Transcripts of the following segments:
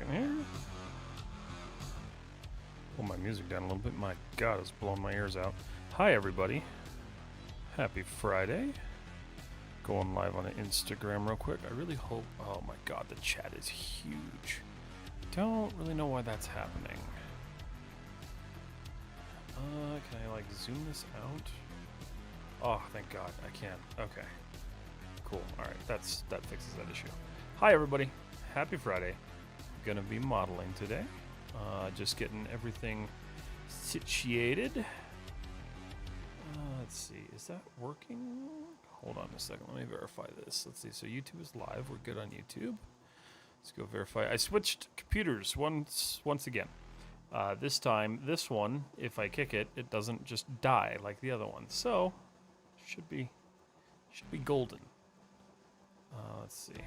second here. Pull my music down a little bit. My God, it's blowing my ears out. Hi, everybody. Happy Friday. Going live on Instagram real quick. I really hope... Oh my God, the chat is huge. Don't really know why that's happening. Can I, like, zoom this out? Oh, thank God, I can. Okay. Cool. Alright, that fixes that issue. Hi, everybody. Happy Friday. Gonna be modeling today. Just getting everything situated. Let's see. Is that working? Hold on a second. Let me verify this. Let's see. So YouTube is live. We're good on YouTube. Let's go verify. I switched computers once again. This time, this one, if I kick it, it doesn't just die like the other one. So, should be golden. Let's see.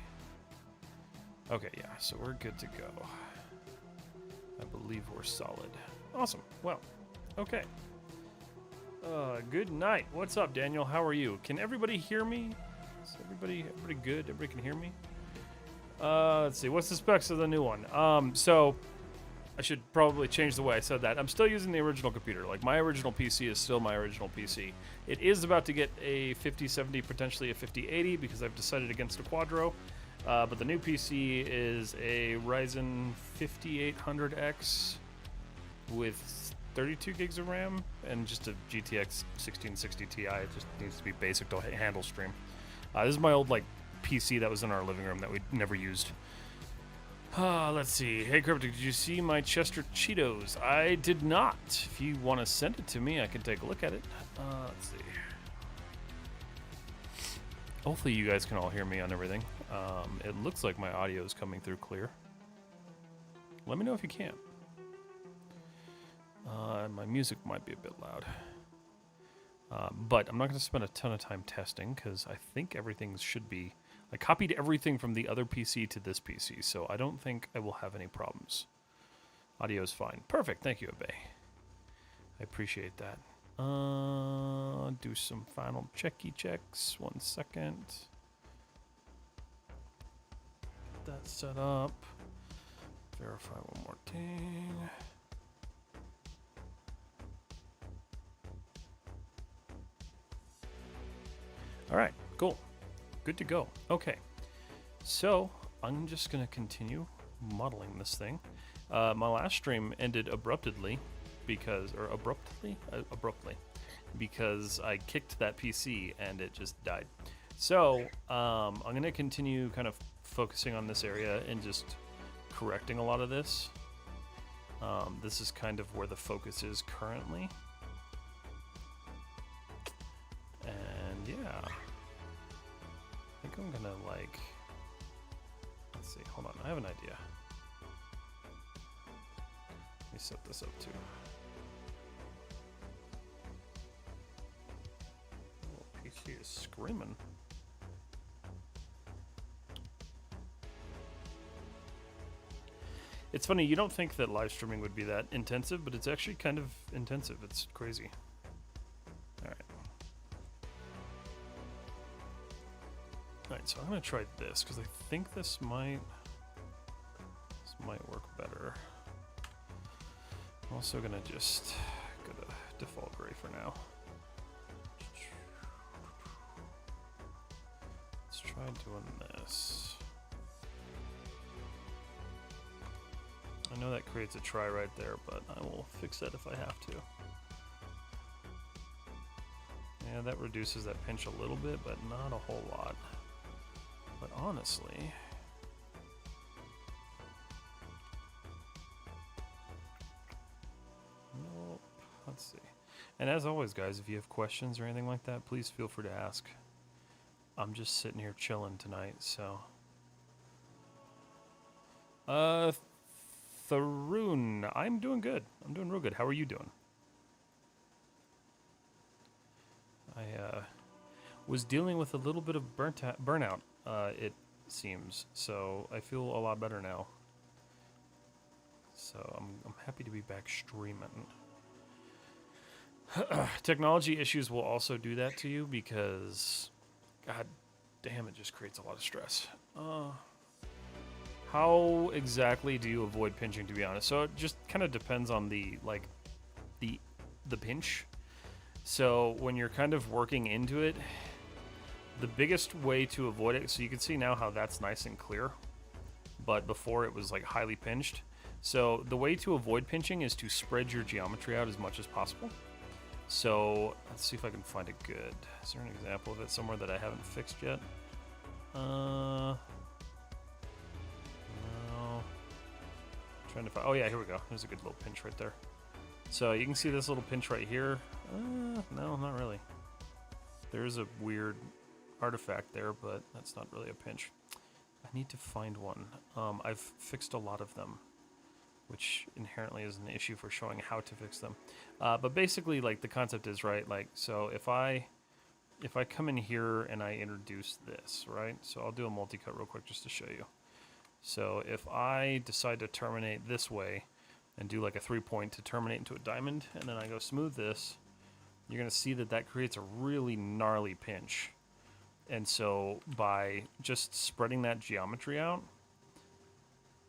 Okay, yeah. So we're good to go. I believe we're solid. Awesome. Well, okay. Good night. What's up, Daniel? How are you? Can everybody hear me? Is everybody good? Everybody can hear me? Let's see. What's the specs of the new one? So I should probably change the way I said that. I'm still using the original computer. Like, my original PC is still my original PC. It is about to get a 5070, potentially a 5080, because I've decided against a Quadro. But the new PC is a Ryzen 5800X with 32 gigs of RAM and just a GTX 1660 Ti. It just needs to be basic to handle stream. This is my old PC that was in our living room that we never used. Let's see. Hey, Cryptic, did you see my Chester Cheetos? I did not. If you want to send it to me, I can take a look at it. Let's see. Hopefully you guys can all hear me on everything. It looks like my audio is coming through clear. Let me know if you can. My music might be a bit loud. But I'm not going to spend a ton of time testing because I think everything should be... I copied everything from the other PC to this PC, so I don't think I will have any problems. Audio is fine. Perfect. Thank you, Abe. I appreciate that. Do some final checky checks. 1 second. Get that set up. Verify one more thing. All right, cool. Good to go. Okay, so I'm just gonna continue modeling this thing. My last stream ended abruptly because I kicked that PC and it just died. So I'm gonna continue kind of focusing on this area and just correcting a lot of this. This is kind of where the focus is currently. And yeah, I think I'm gonna let's see, hold on, I have an idea. Let me set this up too. Oh, PC is screaming. It's funny, you don't think that live streaming would be that intensive, but it's actually kind of intensive. It's crazy. Alright. Alright, so I'm going to try this, because I think this might work better. I'm also going to just go to default gray for now. Let's try doing this. I know that creates a try right there, but I will fix that if I have to. Yeah, that reduces that pinch a little bit, but not a whole lot. But honestly... Nope. Let's see. And as always, guys, if you have questions or anything like that, please feel free to ask. I'm just sitting here chilling tonight, so... Tharoon, I'm doing good. I'm doing real good. How are you doing? I was dealing with a little bit of burnout, it seems. So I feel a lot better now. So I'm happy to be back streaming. Technology issues will also do that to you because, god damn, it just creates a lot of stress. how exactly do you avoid pinching, to be honest? So it just kind of depends on the pinch. So when you're kind of working into it, the biggest way to avoid it, so you can see now how that's nice and clear, but before it was like highly pinched. So the way to avoid pinching is to spread your geometry out as much as possible. So let's see if I can find it good. Is there an example of it somewhere that I haven't fixed yet? No. Trying to find. Oh yeah, here we go. There's a good little pinch right there. So you can see this little pinch right here. No, not really. There's a weird artifact there, but that's not really a pinch. I need to find one. I've fixed a lot of them, which inherently is an issue for showing how to fix them. But basically, like, the concept is, right, like, so if I come in here and I introduce this, right, so I'll do a multi-cut real quick just to show you. So if I decide to terminate this way and do like a 3-point to terminate into a diamond, and then I go smooth this, you're going to see that that creates a really gnarly pinch. And so by just spreading that geometry out,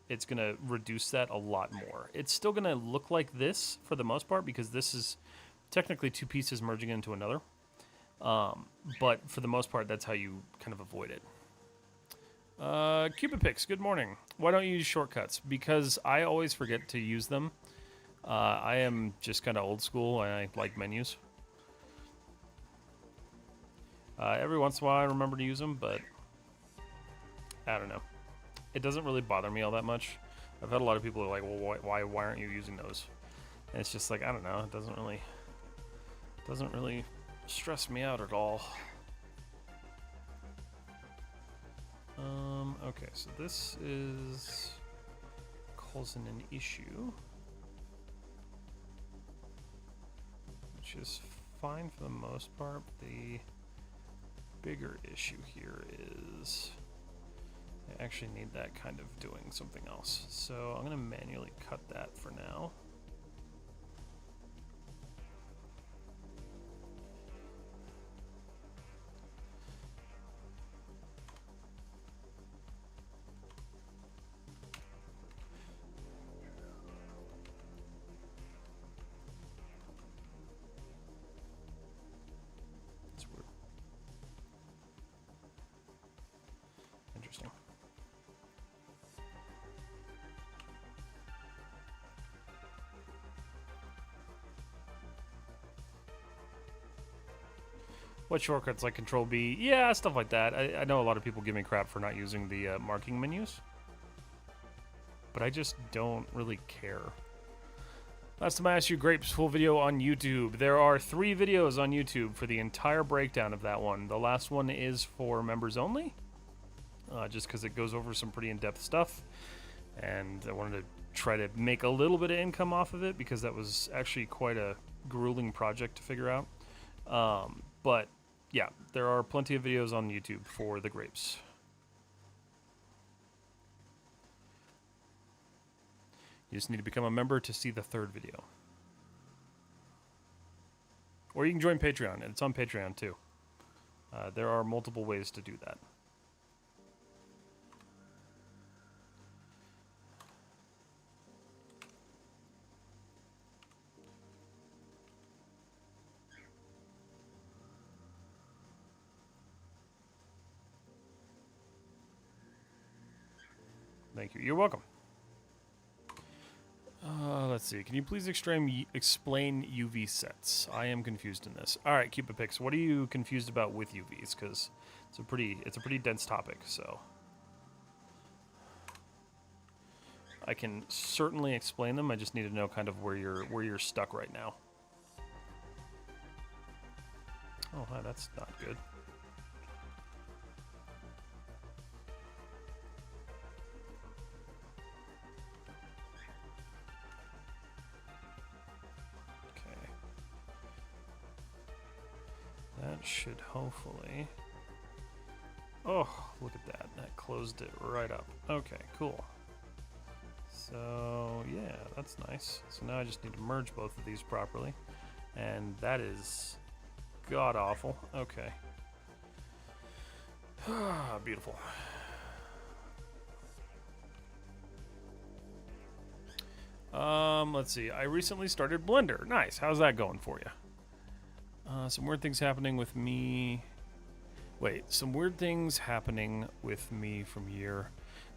it's going to reduce that a lot more. It's still going to look like this for the most part, because this is technically two pieces merging into another. But for the most part, that's how you kind of avoid it. Cupid Picks, good morning. Why don't you use shortcuts? Because I always forget to use them. I am just kind of old school, and I like menus. Every once in a while I remember to use them, but I don't know. It doesn't really bother me all that much. I've had a lot of people who are like, well, why aren't you using those? And it's just like, I don't know. It doesn't really stress me out at all. Okay, so this is causing an issue, which is fine for the most part. The bigger issue here is I actually need that kind of doing something else. So I'm going to manually cut that for now. What shortcuts like Control B? Yeah, stuff like that. I know a lot of people give me crap for not using the marking menus, but I just don't really care. Last time I asked you, Grapes, full video on YouTube. There are 3 videos on YouTube for the entire breakdown of that one. The last one is for members only, just because it goes over some pretty in-depth stuff, and I wanted to try to make a little bit of income off of it, because that was actually quite a grueling project to figure out. But yeah, there are plenty of videos on YouTube for the Grapes. You just need to become a member to see the 3rd video. Or you can join Patreon, and it's on Patreon too. There are multiple ways to do that. Thank you. You're welcome. Let's see. Can you please explain UV sets? I am confused in this. All right, Cupid Picks. What are you confused about with UVs? Because it's a pretty dense topic. So I can certainly explain them. I just need to know kind of where you're stuck right now. Oh, hi, that's not good. That should hopefully... Oh, look at that. That closed it right up. Okay, cool. So, yeah, that's nice. So now I just need to merge both of these properly. And that is god-awful. Okay. Beautiful. Let's see. I recently started Blender. Nice. How's that going for you? Some weird things happening with me. Wait, some weird things happening with me from year.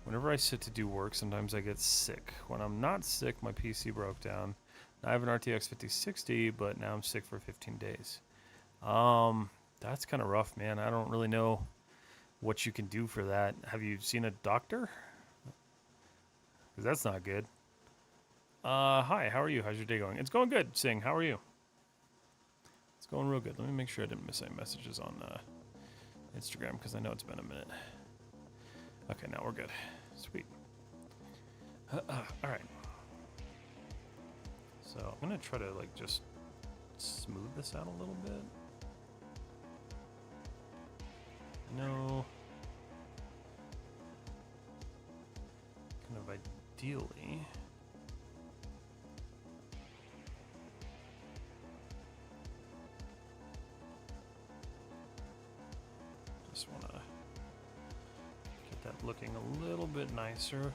Whenever I sit to do work, sometimes I get sick. When I'm not sick, my PC broke down. I have an RTX 5060, but now I'm sick for 15 days. That's kind of rough, man. I don't really know what you can do for that. Have you seen a doctor? Because that's not good. Hi, how are you? How's your day going? It's going good, Sing. How are you? It's going real good. Let me make sure I didn't miss any messages on Instagram, because I know it's been a minute. Okay, now we're good. Sweet. All right. So I'm going to try to, like, just smooth this out a little bit. No. Kind of ideally. Just want to get that looking a little bit nicer.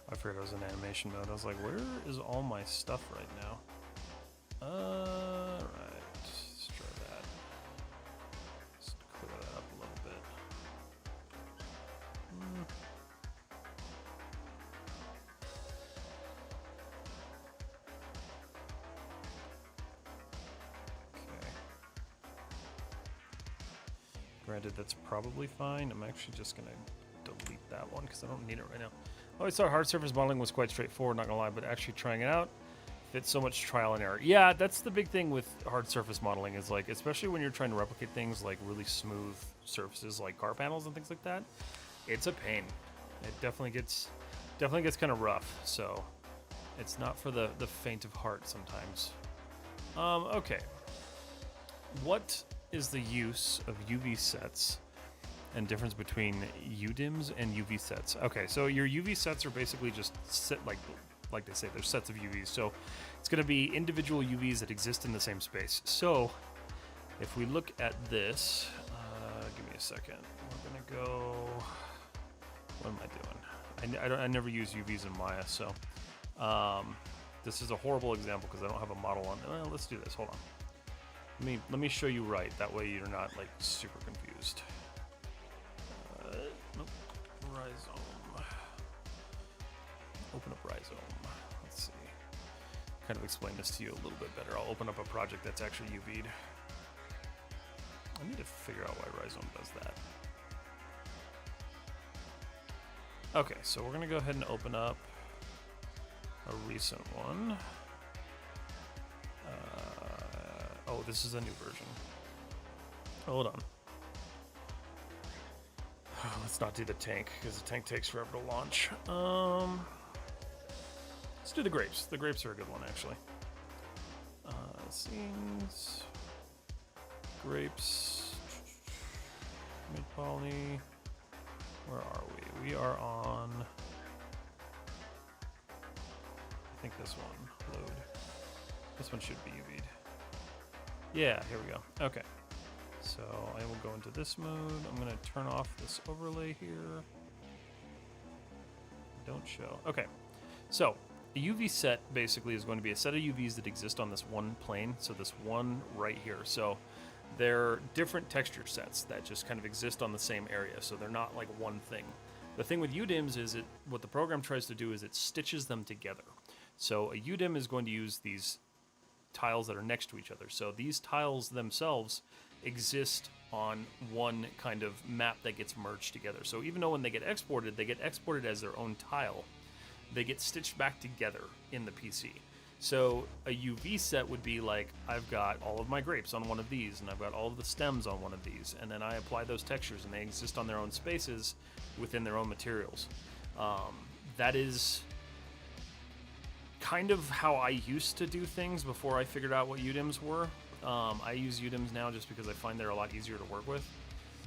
I figured I was in animation mode. I was like, where is all my stuff right now? Right. Let's try that. Just clear that up a little bit. Okay. Granted, that's probably fine. I'm actually just going to delete that one because I don't need it right now. I always thought hard surface modeling was quite straightforward, not gonna lie, but actually trying it out, it's so much trial and error. Yeah, that's the big thing with hard surface modeling is, like, especially when you're trying to replicate things like really smooth surfaces like car panels and things like that, it's a pain. It definitely gets kind of rough, so it's not for the faint of heart sometimes. Okay. What is the use of UV sets and difference between UDIMs and UV sets? Okay, so your UV sets are basically just set, like they say, they're sets of UVs. So it's going to be individual UVs that exist in the same space. So if we look at this, give me a second. We're going to go. What am I doing? I never use UVs in Maya, so this is a horrible example because I don't have a model on. Well, let's do this. Hold on. Let me show you right. That way you're not, like, super confused. Nope. Rhizome. Open up Rhizome. Let's see. Kind of explain this to you a little bit better. I'll open up a project that's actually UV'd. I need to figure out why Rhizome does that. Okay, so we're going to go ahead and open up a recent one. Oh, this is a new version. Hold on. Let's not do the tank, because the tank takes forever to launch. Let's do the grapes. The grapes are a good one, actually. Scenes. Grapes. Mid-poly. Where are we? We are on... I think this one. Load. This one should be UV'd. Yeah, here we go. Okay. So I will go into this mode. I'm going to turn off this overlay here. Don't show. Okay. So a UV set basically is going to be a set of UVs that exist on this one plane. So this one right here. So they're different texture sets that just kind of exist on the same area. So they're not like one thing. The thing with UDIMs is what the program tries to do is it stitches them together. So a UDIM is going to use these tiles that are next to each other. So these tiles themselves exist on one kind of map that gets merged together. So even though when they get exported as their own tile, they get stitched back together in the PC. So a UV set would be like, I've got all of my grapes on one of these, and I've got all of the stems on one of these, and then I apply those textures, and they exist on their own spaces within their own materials. That is kind of how I used to do things before I figured out what UDIMs were. I use UDIMs now just because I find they're a lot easier to work with.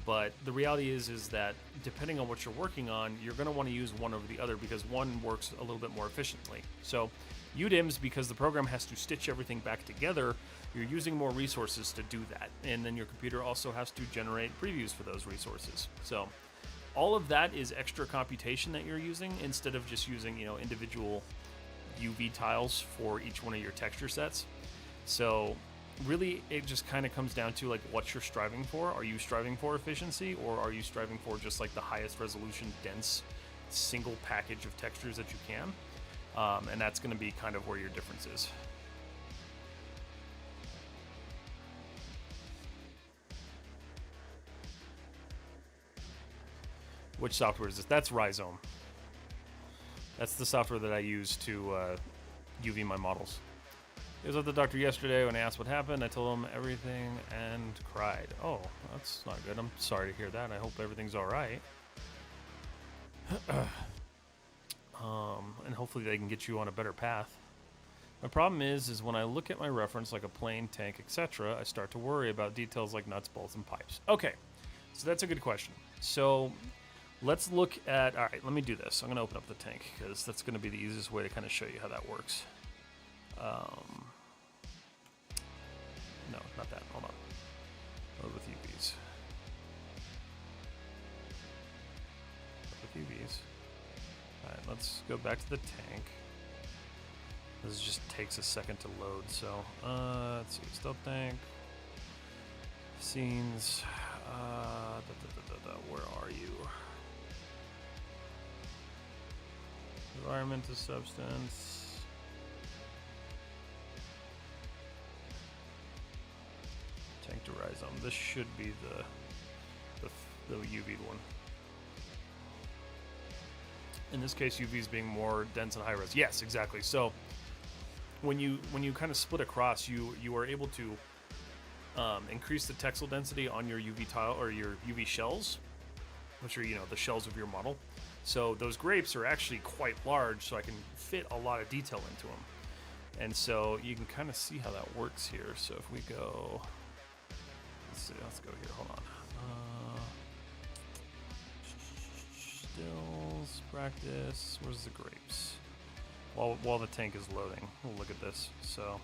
But the reality is that depending on what you're working on, you're going to want to use one over the other because one works a little bit more efficiently. So UDIMs, because the program has to stitch everything back together, you're using more resources to do that. And then your computer also has to generate previews for those resources. So all of that is extra computation that you're using instead of just using, individual UV tiles for each one of your texture sets. So really, it just kind of comes down to like what you're striving for. Are you striving for efficiency, or are you striving for just like the highest resolution, dense, single package of textures that you can? And that's going to be kind of where your difference is. Which software is this? That's Rhizome. That's the software that I use to UV my models. I was at the doctor yesterday. When I asked what happened, I told him everything and cried. Oh, that's not good. I'm sorry to hear that. I hope everything's all right. And hopefully they can get you on a better path. My problem is when I look at my reference, like a plane, tank, etc., I start to worry about details like nuts, bolts, and pipes. Okay, so that's a good question. So let's look at, all right, let me do this. I'm going to open up the tank because that's going to be the easiest way to kind of show you how that works. No, not that. Hold on. Load with UVs. Load with UVs. All right, let's go back to the tank. This just takes a second to load. So, let's see. Stealth tank. Scenes. Where are you? Environment to substance. Tank to Rhizome. This should be the UV one. In this case, UVs being more dense and high res. Yes, exactly. So when you kind of split across, you are able to increase the texel density on your UV tile or your UV shells, which are the shells of your model. So those grapes are actually quite large, so I can fit a lot of detail into them. And so you can kind of see how that works here. So if we go. Let's go here. Hold on. Stills, practice. Where's the grapes? While the tank is loading, we'll look at this. So,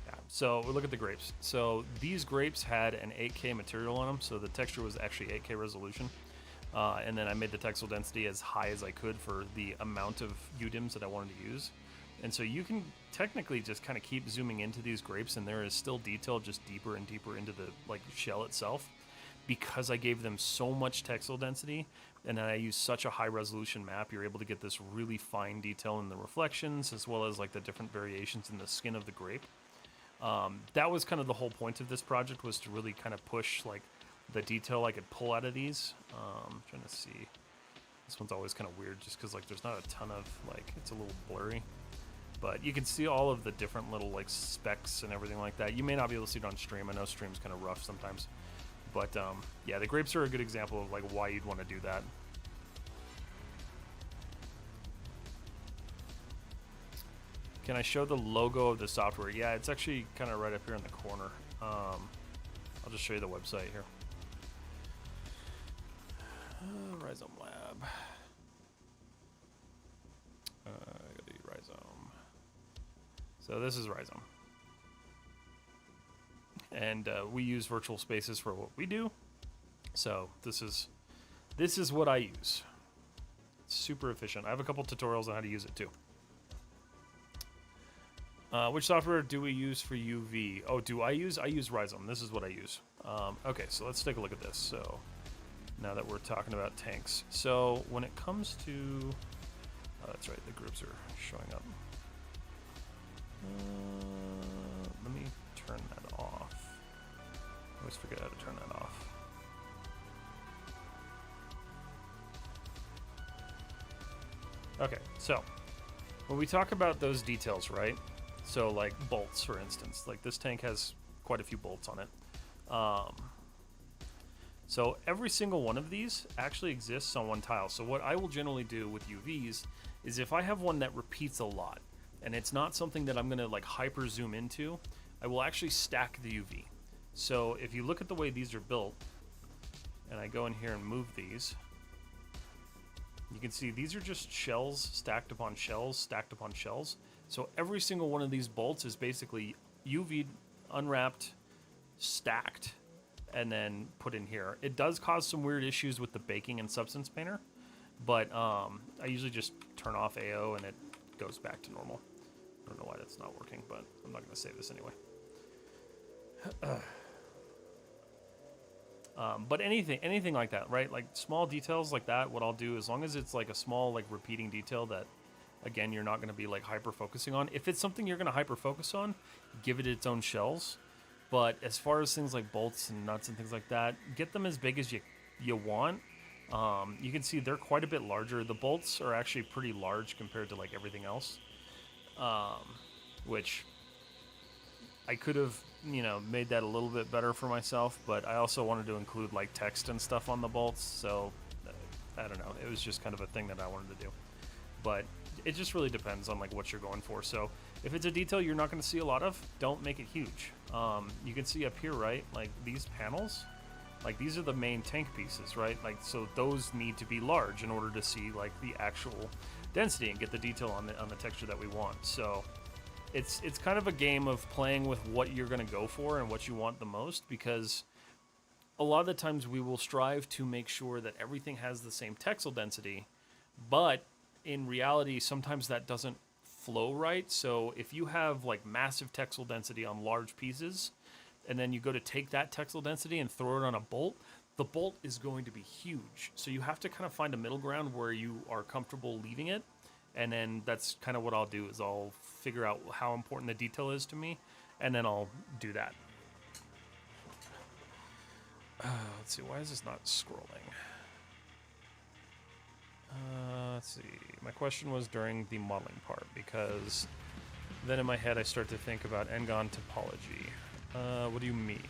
yeah. So we look at the grapes. So these grapes had an 8K material on them. So the texture was actually 8K resolution. And then I made the texel density as high as I could for the amount of UDIMs that I wanted to use. And so you can technically just kind of keep zooming into these grapes, and there is still detail just deeper and deeper into the shell itself, because I gave them so much texel density, and then I use such a high resolution map. You're able to get this really fine detail in the reflections, as well as like the different variations in the skin of the grape. That was kind of the whole point of this project, was to really kind of push like the detail I could pull out of these. I'm trying to see. This one's always kind of weird just because like there's not a ton of it's a little blurry. But you can see all of the different little specs and everything like that. You may not be able to see it on stream. I know stream's kind of rough sometimes. But yeah, the grapes are a good example of why you'd want to do that. Can I show the logo of the software? Yeah, it's actually kind of right up here in the corner. I'll just show you the website here. Rhizome Lab. Rhizome. So this is Rhizome. And we use virtual spaces for what we do. So this is what I use. It's super efficient. I have a couple tutorials on how to use it too. Which software do we use for UV? Oh, I use Rhizome. This is what I use. Okay, so let's take a look at this. So now that we're talking about tanks. So when it comes to, oh, that's right, the groups are showing up. Let me turn that off. I always forget how to turn that off. Okay, so when we talk about those details, right? So like bolts, for instance, like this tank has quite a few bolts on it. So every single one of these actually exists on one tile. So what I will generally do with UVs is if I have one that repeats a lot and it's not something that I'm gonna hyper zoom into, I will actually stack the UV. So if you look at the way these are built, and I go in here and move these, you can see these are just shells stacked upon shells stacked upon shells. So every single one of these bolts is basically UV unwrapped, stacked, and then put in here. It does cause some weird issues with the baking and substance painter, but I usually just turn off AO and it goes back to normal. I don't know why that's not working, but I'm not going to save this anyway. But anything like that, right? Like small details like that, what I'll do, as long as it's like a small, like repeating detail that, again, you're not going to be like hyper focusing on. If it's something you're going to hyper focus on, give it its own shells. But as far as things like bolts and nuts and things like that, get them as big as you want. You can see they're quite a bit larger. The bolts are actually pretty large compared to like everything else, which I could have, made that a little bit better for myself, but I also wanted to include like text and stuff on the bolts, so I don't know. It was just kind of a thing that I wanted to do. But it just really depends on like what you're going for. So if it's a detail you're not going to see a lot of, don't make it huge. You can see up here, right? Like these panels, like these are the main tank pieces, right? Like, so those need to be large in order to see like the actual density and get the detail on the texture that we want. So it's kind of a game of playing with what you're going to go for and what you want the most, because a lot of the times we will strive to make sure that everything has the same texel density, but in reality, sometimes that doesn't flow right. So if you have like massive texel density on large pieces, and then you go to take that texel density and throw it on a bolt, the bolt is going to be huge. So you have to kind of find a middle ground where you are comfortable leaving it. And then that's kind of what I'll do, is I'll figure out how important the detail is to me, and then I'll do that. Let's see, why is this not scrolling? Let's see, my question was during the modeling part, because then in my head I start to think about Ngon topology. What do you mean?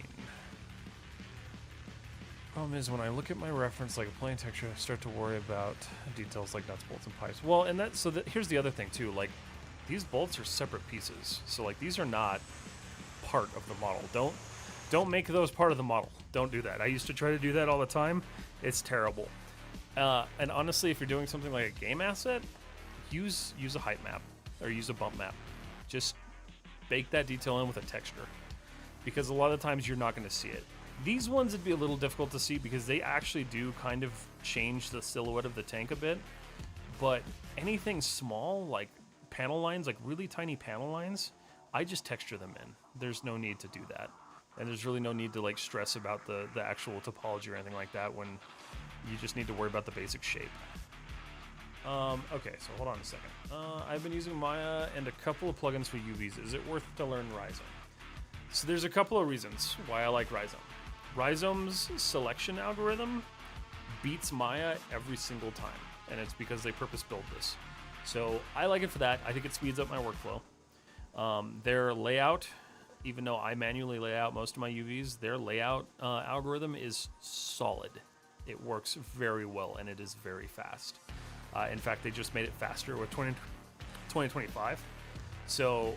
Problem is, when I look at my reference like a plane texture, I start to worry about details like nuts, bolts, and pipes. Well, and here's the other thing too, like these bolts are separate pieces. So like these are not part of the model. Don't make those part of the model. Don't do that. I used to try to do that all the time. It's terrible. And honestly, if you're doing something like a game asset, use a height map or use a bump map. Just bake that detail in with a texture, because a lot of times you're not going to see it. These ones would be a little difficult to see because they actually do kind of change the silhouette of the tank a bit. But anything small, like panel lines, like really tiny panel lines, I just texture them in. There's no need to do that. And there's really no need to like stress about the actual topology or anything like that when you just need to worry about the basic shape. Okay, so hold on a second. I've been using Maya and a couple of plugins for UVs. Is it worth it to learn Rhizome? So there's a couple of reasons why I like Rhizome. Rhizome's selection algorithm beats Maya every single time, and it's because they purpose-built this. So I like it for that. I think it speeds up my workflow. Their layout, even though I manually lay out most of my UVs, their layout algorithm is solid. It works very well, and it is very fast. In fact, they just made it faster with 2025. So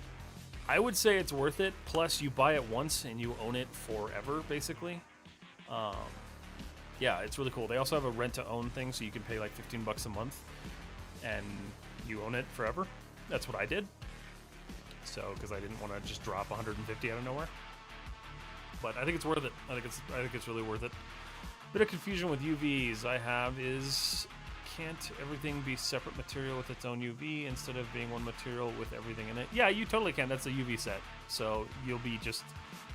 I would say it's worth it. Plus, you buy it once and you own it forever, basically. Yeah, it's really cool. They also have a rent-to-own thing, so you can pay like $15 a month, and you own it forever. That's what I did. So, because I didn't want to just drop 150 out of nowhere. But I think it's worth it. I think it's really worth it. Bit of confusion with UVs I have is, can't everything be separate material with its own UV instead of being one material with everything in it? Yeah, you totally can. That's a UV set. So you'll be just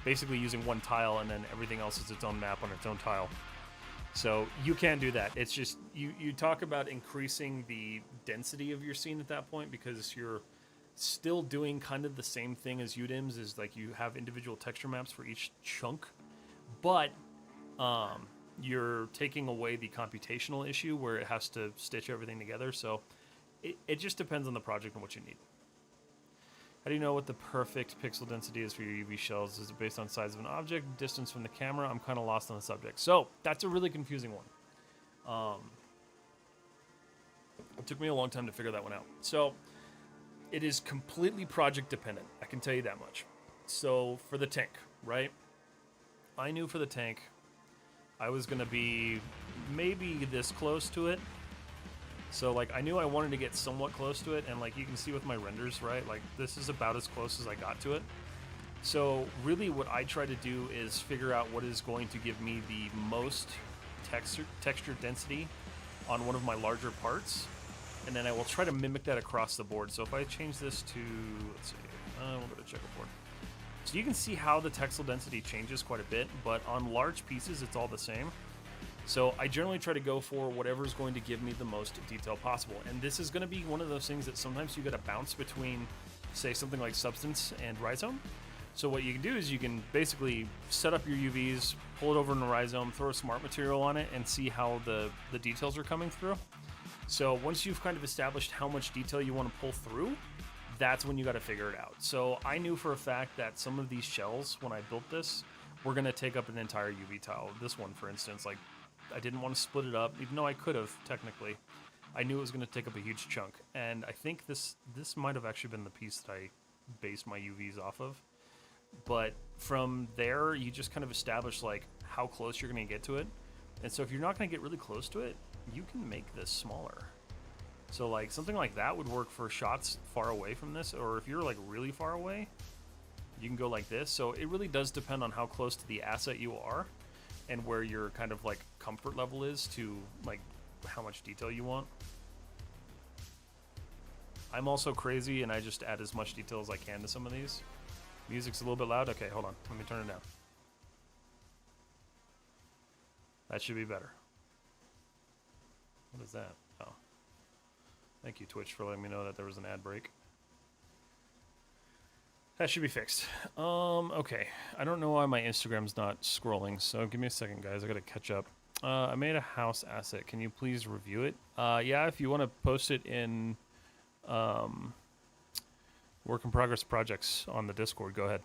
basically using one tile, and then everything else is its own map on its own tile. So you can do that. It's just, you talk about increasing the density of your scene at that point, because you're still doing kind of the same thing as UDIMs, is like you have individual texture maps for each chunk, but you're taking away the computational issue where it has to stitch everything together. So it just depends on the project and what you need. How do you know what the perfect pixel density is for your UV shells? Is it based on size of an object, distance from the camera? I'm kind of lost on the subject. So that's a really confusing one. It took me a long time to figure that one out. So it is completely project dependent. I can tell you that much. So for the tank, right? I knew for the tank I was going to be maybe this close to it. So, like, I knew I wanted to get somewhat close to it, and, like, you can see with my renders, right? Like, this is about as close as I got to it. So, really what I try to do is figure out what is going to give me the most texture density on one of my larger parts, and then I will try to mimic that across the board. So if I change this to, let's see, we'll go to checkerboard. So you can see how the textile density changes quite a bit, but on large pieces, it's all the same. So I generally try to go for whatever is going to give me the most detail possible. And this is going to be one of those things that sometimes you got to bounce between, say, something like Substance and Rhizome. So what you can do is you can basically set up your UVs, pull it over in the Rhizome, throw a smart material on it, and see how the details are coming through. So once you've kind of established how much detail you want to pull through, that's when you got to figure it out. So I knew for a fact that some of these shells, when I built this, were going to take up an entire UV tile. This one, for instance, like, I didn't want to split it up, even though I could have, technically. I knew it was going to take up a huge chunk. And I think this might have actually been the piece that I based my UVs off of. But from there, you just kind of establish, like, how close you're going to get to it. And so if you're not going to get really close to it, you can make this smaller. So, like, something like that would work for shots far away from this. Or if you're, like, really far away, you can go like this. So it really does depend on how close to the asset you are and where your kind of, like, comfort level is to, like, how much detail you want. I'm also crazy, and I just add as much detail as I can to some of these. Music's a little bit loud. Okay, hold on. Let me turn it down. That should be better. What is that? Oh. Thank you, Twitch, for letting me know that there was an ad break. That should be fixed. Okay. I don't know why my Instagram's not scrolling, so give me a second, guys. I gotta catch up. I made a house asset. Can you please review it? Yeah, if you want to post it in work in progress projects on the Discord, go ahead.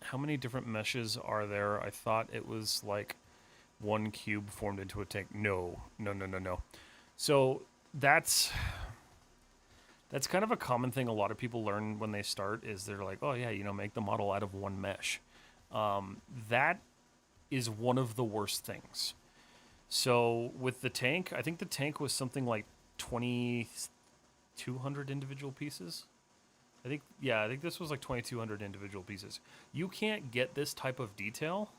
How many different meshes are there? I thought it was like one cube formed into a tank. No. So that's kind of a common thing a lot of people learn when they start is they're like, oh yeah, make the model out of one mesh. That is one of the worst things. So with the tank, I think the tank was something like 2,200 individual pieces. I think this was like 2,200 individual pieces. You can't get this type of detail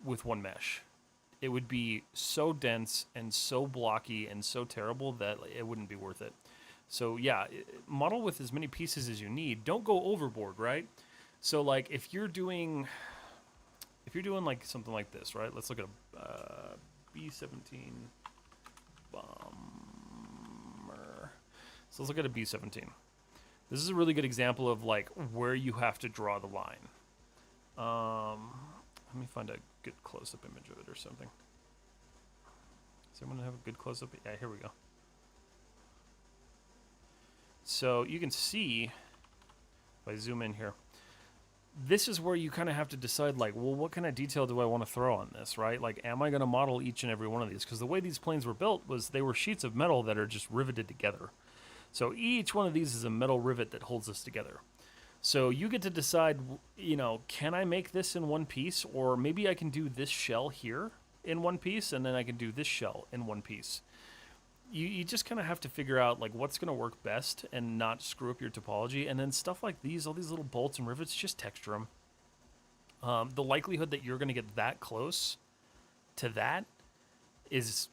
with one mesh. It would be so dense and so blocky and so terrible that it wouldn't be worth it. So yeah, model with as many pieces as you need. Don't go overboard, right? So like if you're doing like something like this, right? Let's look at a B-17 bomber. So let's look at a B-17. This is a really good example of like where you have to draw the line. Let me find a good close-up image of it or something. Does anyone have a good close-up? Yeah, here we go. So you can see, if I zoom in here, this is where you kind of have to decide, like, well, what kind of detail do I want to throw on this, right? Like, am I going to model each and every one of these? Because the way these planes were built was they were sheets of metal that are just riveted together. So each one of these is a metal rivet that holds this together. So you get to decide, can I make this in one piece? Or maybe I can do this shell here in one piece, and then I can do this shell in one piece. You just kind of have to figure out like what's going to work best and not screw up your topology. And then stuff like these, all these little bolts and rivets, just texture them. The likelihood that you're going to get that close to that is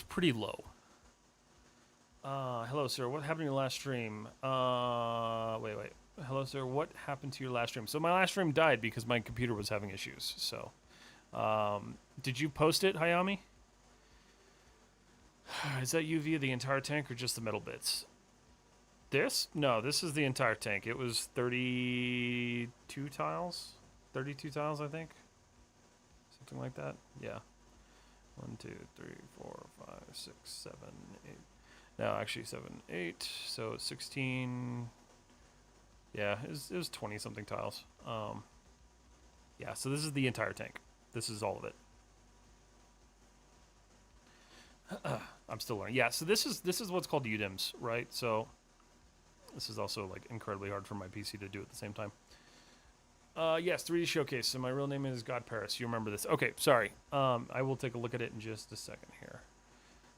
pretty low. Hello, sir. What happened to your last stream? Wait. Hello, sir. What happened to your last stream? So my last stream died because my computer was having issues. So, did you post it, Hayami? Is that UV of the entire tank or just the metal bits? This? No, this is the entire tank. It was 32 tiles? 32 tiles, I think. Something like that. Yeah. 1, 2, 3, 4, 5, 6, 7, 8. No, actually 7, 8. So 16. Yeah, it was 20-something tiles. Yeah, so this is the entire tank. This is all of it. I'm still learning. Yeah, so this is what's called UDIMs, right? So this is also like incredibly hard for my PC to do at the same time. Yes, 3D Showcase. So my real name is God Paris. You remember this? Okay, sorry. I will take a look at it in just a second here.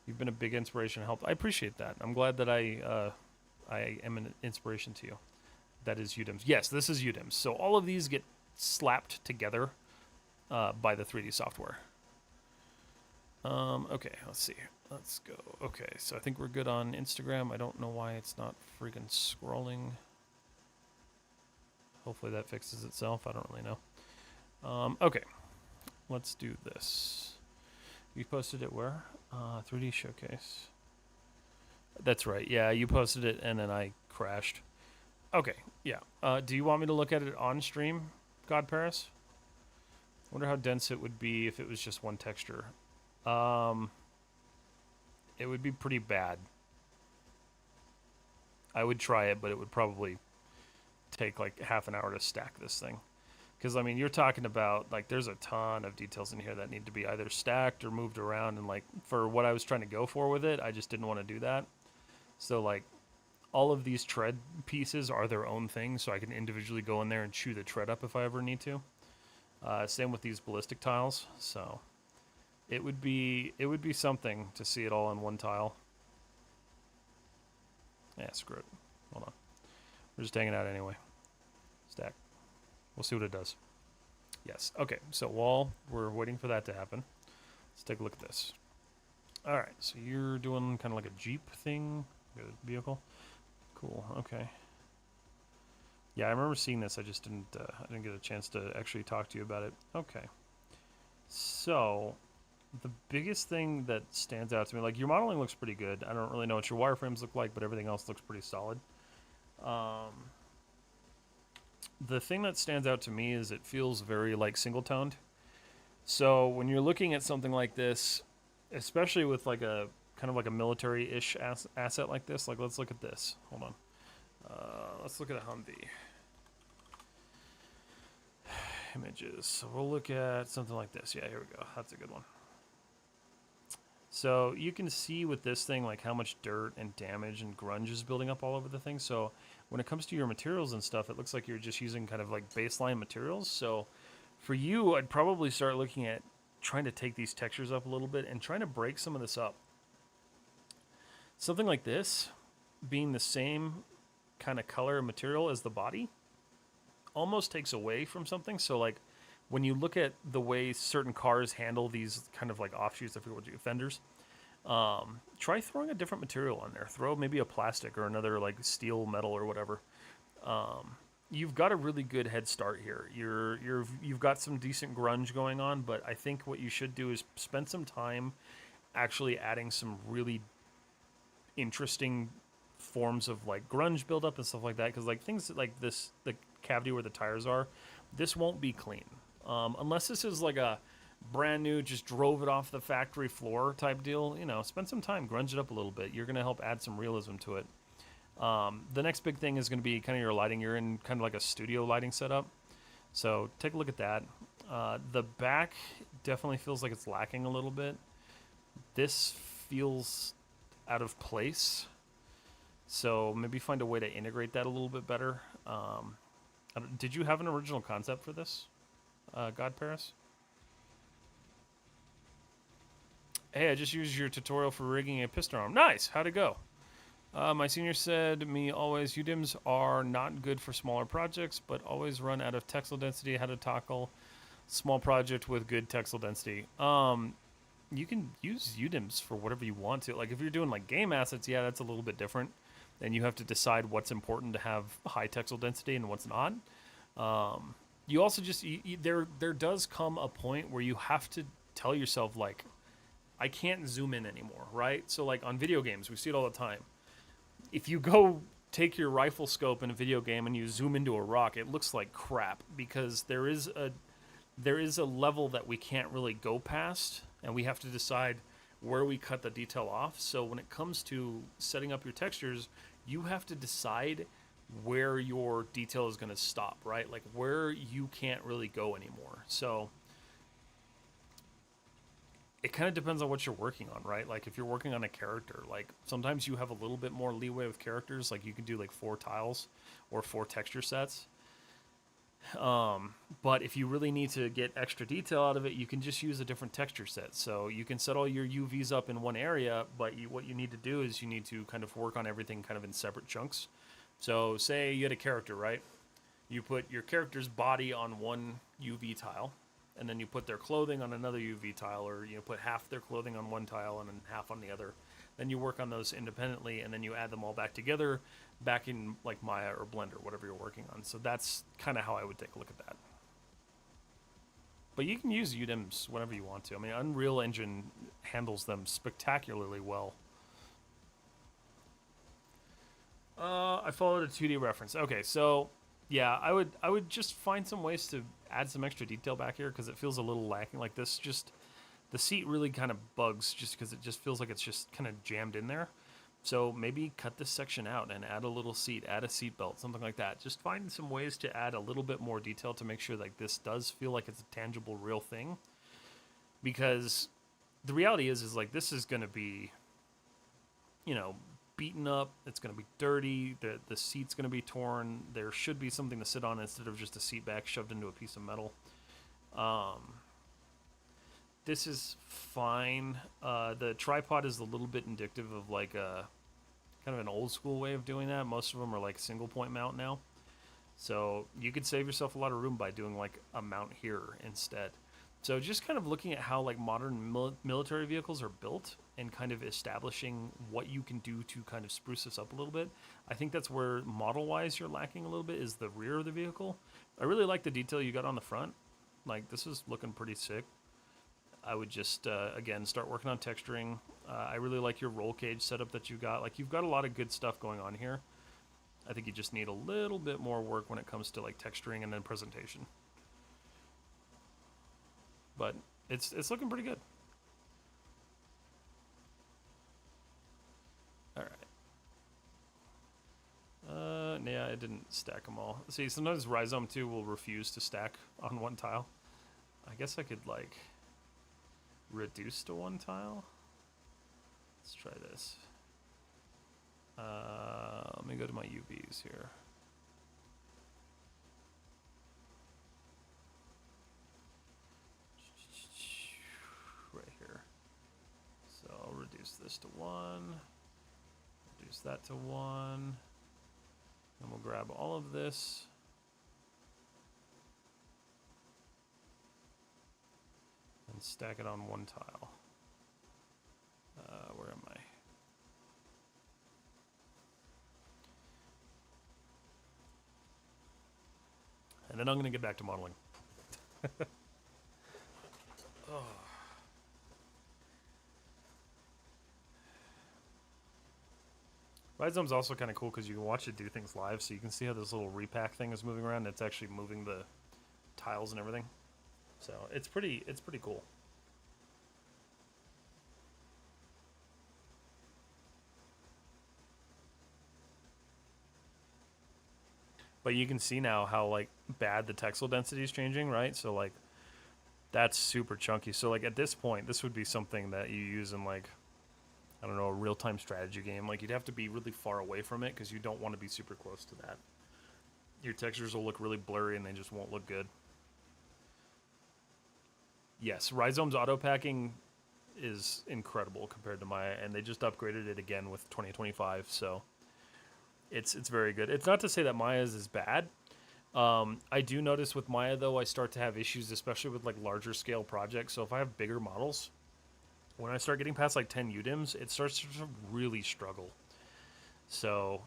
You've been a big inspiration and help. I appreciate that. I'm glad that I am an inspiration to you. That is UDIMS. Yes, this is UDIMS. So all of these get slapped together by the 3D software. Okay, let's see. Let's go. Okay, so I think we're good on Instagram. I don't know why it's not freaking scrolling. Hopefully that fixes itself. I don't really know. Okay, let's do this. You posted it where? 3D Showcase. That's right. Yeah, you posted it and then I crashed. Okay, yeah. Do you want me to look at it on stream, God Paris? Wonder how dense it would be if it was just one texture. It would be pretty bad. I would try it, but it would probably take like half an hour to stack this thing. Because, I mean, you're talking about, like, there's a ton of details in here that need to be either stacked or moved around. And, like, for what I was trying to go for with it, I just didn't want to do that. So, like, all of these tread pieces are their own thing, so I can individually go in there and chew the tread up if I ever need to. Same with these ballistic tiles. So, it would be something to see it all in one tile. Yeah, screw it. Hold on. We're just hanging out anyway. Stack. We'll see what it does. Yes. Okay. So while we're waiting for that to happen, let's take a look at this. All right. So you're doing kind of like a Jeep thing, a vehicle. Cool. Okay. Yeah, I remember seeing this. I just didn't. I didn't get a chance to actually talk to you about it. Okay. So the biggest thing that stands out to me, like your modeling looks pretty good. I don't really know what your wireframes look like, but everything else looks pretty solid. The thing that stands out to me is it feels very like single-toned. So when you're looking at something like this, especially with like a kind of like a military-ish asset like this, like let's look at this. Hold on. Let's look at a Humvee. Images. So we'll look at something like this. Yeah, here we go. That's a good one. So you can see with this thing like how much dirt and damage and grunge is building up all over the thing. So when it comes to your materials and stuff, it looks like you're just using kind of like baseline materials. So for you, I'd probably start looking at trying to take these textures up a little bit and trying to break some of this up. Something like this, being the same kind of color and material as the body, almost takes away from something. So like when you look at the way certain cars handle these kind of like offshoots, I forget what you fenders, try throwing a different material on there. Throw maybe a plastic or another like steel, metal, or whatever. You've got a really good head start here. You've got some decent grunge going on, but I think what you should do is spend some time actually adding some really interesting forms of like grunge buildup and stuff like that. Because like things like this, the cavity where the tires are, this won't be clean. Unless this is like a brand new, just drove it off the factory floor type deal, you know, spend some time, grunge it up a little bit. You're going to help add some realism to it. The next big thing is going to be kind of your lighting. You're in kind of like a studio lighting setup. So take a look at that. The back definitely feels like it's lacking a little bit. This feels out of place. So maybe find a way to integrate that a little bit better. Did you have an original concept for this? God Paris? Hey, I just used your tutorial for rigging a piston arm. Nice! How'd it go? My senior said me always, UDIMs are not good for smaller projects, but always run out of textile density. How to tackle small project with good textile density. You can use UDIMs for whatever you want to. Like if you're doing like game assets, yeah, that's a little bit different. Then you have to decide what's important to have high textile density and what's not. You also just there does come a point where you have to tell yourself like, I can't zoom in anymore, right? So like on video games, we see it all the time. If you go take your rifle scope in a video game and you zoom into a rock, it looks like crap because there is a level that we can't really go past, and we have to decide where we cut the detail off. So when it comes to setting up your textures, you have to decide where your detail is going to stop, right? Like where you can't really go anymore. So it kind of depends on what you're working on, right? Like if you're working on a character, like sometimes you have a little bit more leeway with characters. Like you can do like 4 tiles or 4 texture sets. But if you really need to get extra detail out of it, you can just use a different texture set. So you can set all your UVs up in one area, but what you need to do is you need to kind of work on everything kind of in separate chunks. So say you had a character, right? You put your character's body on one UV tile, and then you put their clothing on another UV tile, or you put half their clothing on one tile and then half on the other. Then you work on those independently, and then you add them all back together, back in like Maya or Blender, whatever you're working on. So that's kind of how I would take a look at that. But you can use UDIMs whenever you want to. I mean, Unreal Engine handles them spectacularly well. I followed a 2D reference. Okay, so yeah, I would just find some ways to add some extra detail back here because it feels a little lacking. Like this, just the seat really kind of bugs just because it just feels like it's just kind of jammed in there. So maybe cut this section out and add a little seat, add a seat belt, something like that. Just find some ways to add a little bit more detail to make sure like this does feel like it's a tangible, real thing. Because the reality is like this is going to be, you know, beaten up. It's going to be dirty. The seat's going to be torn. There should be something to sit on instead of just a seat back shoved into a piece of metal. This is fine. The tripod is a little bit indicative of like a kind of an old school way of doing that. Most of them are like single point mount now. So you could save yourself a lot of room by doing like a mount here instead. So just kind of looking at how like modern military vehicles are built and kind of establishing what you can do to kind of spruce this up a little bit. I think that's where model-wise you're lacking a little bit is the rear of the vehicle. I really like the detail you got on the front. Like this is looking pretty sick. I would just, again, start working on texturing. I really like your roll cage setup that you got. Like you've got a lot of good stuff going on here. I think you just need a little bit more work when it comes to like texturing and then presentation. But it's looking pretty good. All right. Yeah, I didn't stack them all. See, sometimes Rhizome 2 will refuse to stack on one tile. I guess I could like reduce to one tile. Let's try this. Let me go to my UVs here. Right here. So I'll reduce this to 1. Reduce that to 1. And we'll grab all of this. And stack it on one tile. Where am I? And then I'm going to get back to modeling. Oh. Rhizome's also kind of cool because you can watch it do things live, so you can see how this little repack thing is moving around. It's actually moving the tiles and everything. So it's pretty cool. But you can see now how like bad the texel density is changing, right? So like that's super chunky. So like at this point, this would be something that you use in like, I don't know, a real-time strategy game. Like you'd have to be really far away from it because you don't want to be super close to that. Your textures will look really blurry and they just won't look good. Yes, Rhizome's auto packing is incredible compared to Maya, and they just upgraded it again with 2025, so it's very good. It's not to say that Maya's is bad. I do notice with Maya, though, I start to have issues, especially with like larger scale projects. So if I have bigger models, when I start getting past like 10 UDIMs, it starts to really struggle. So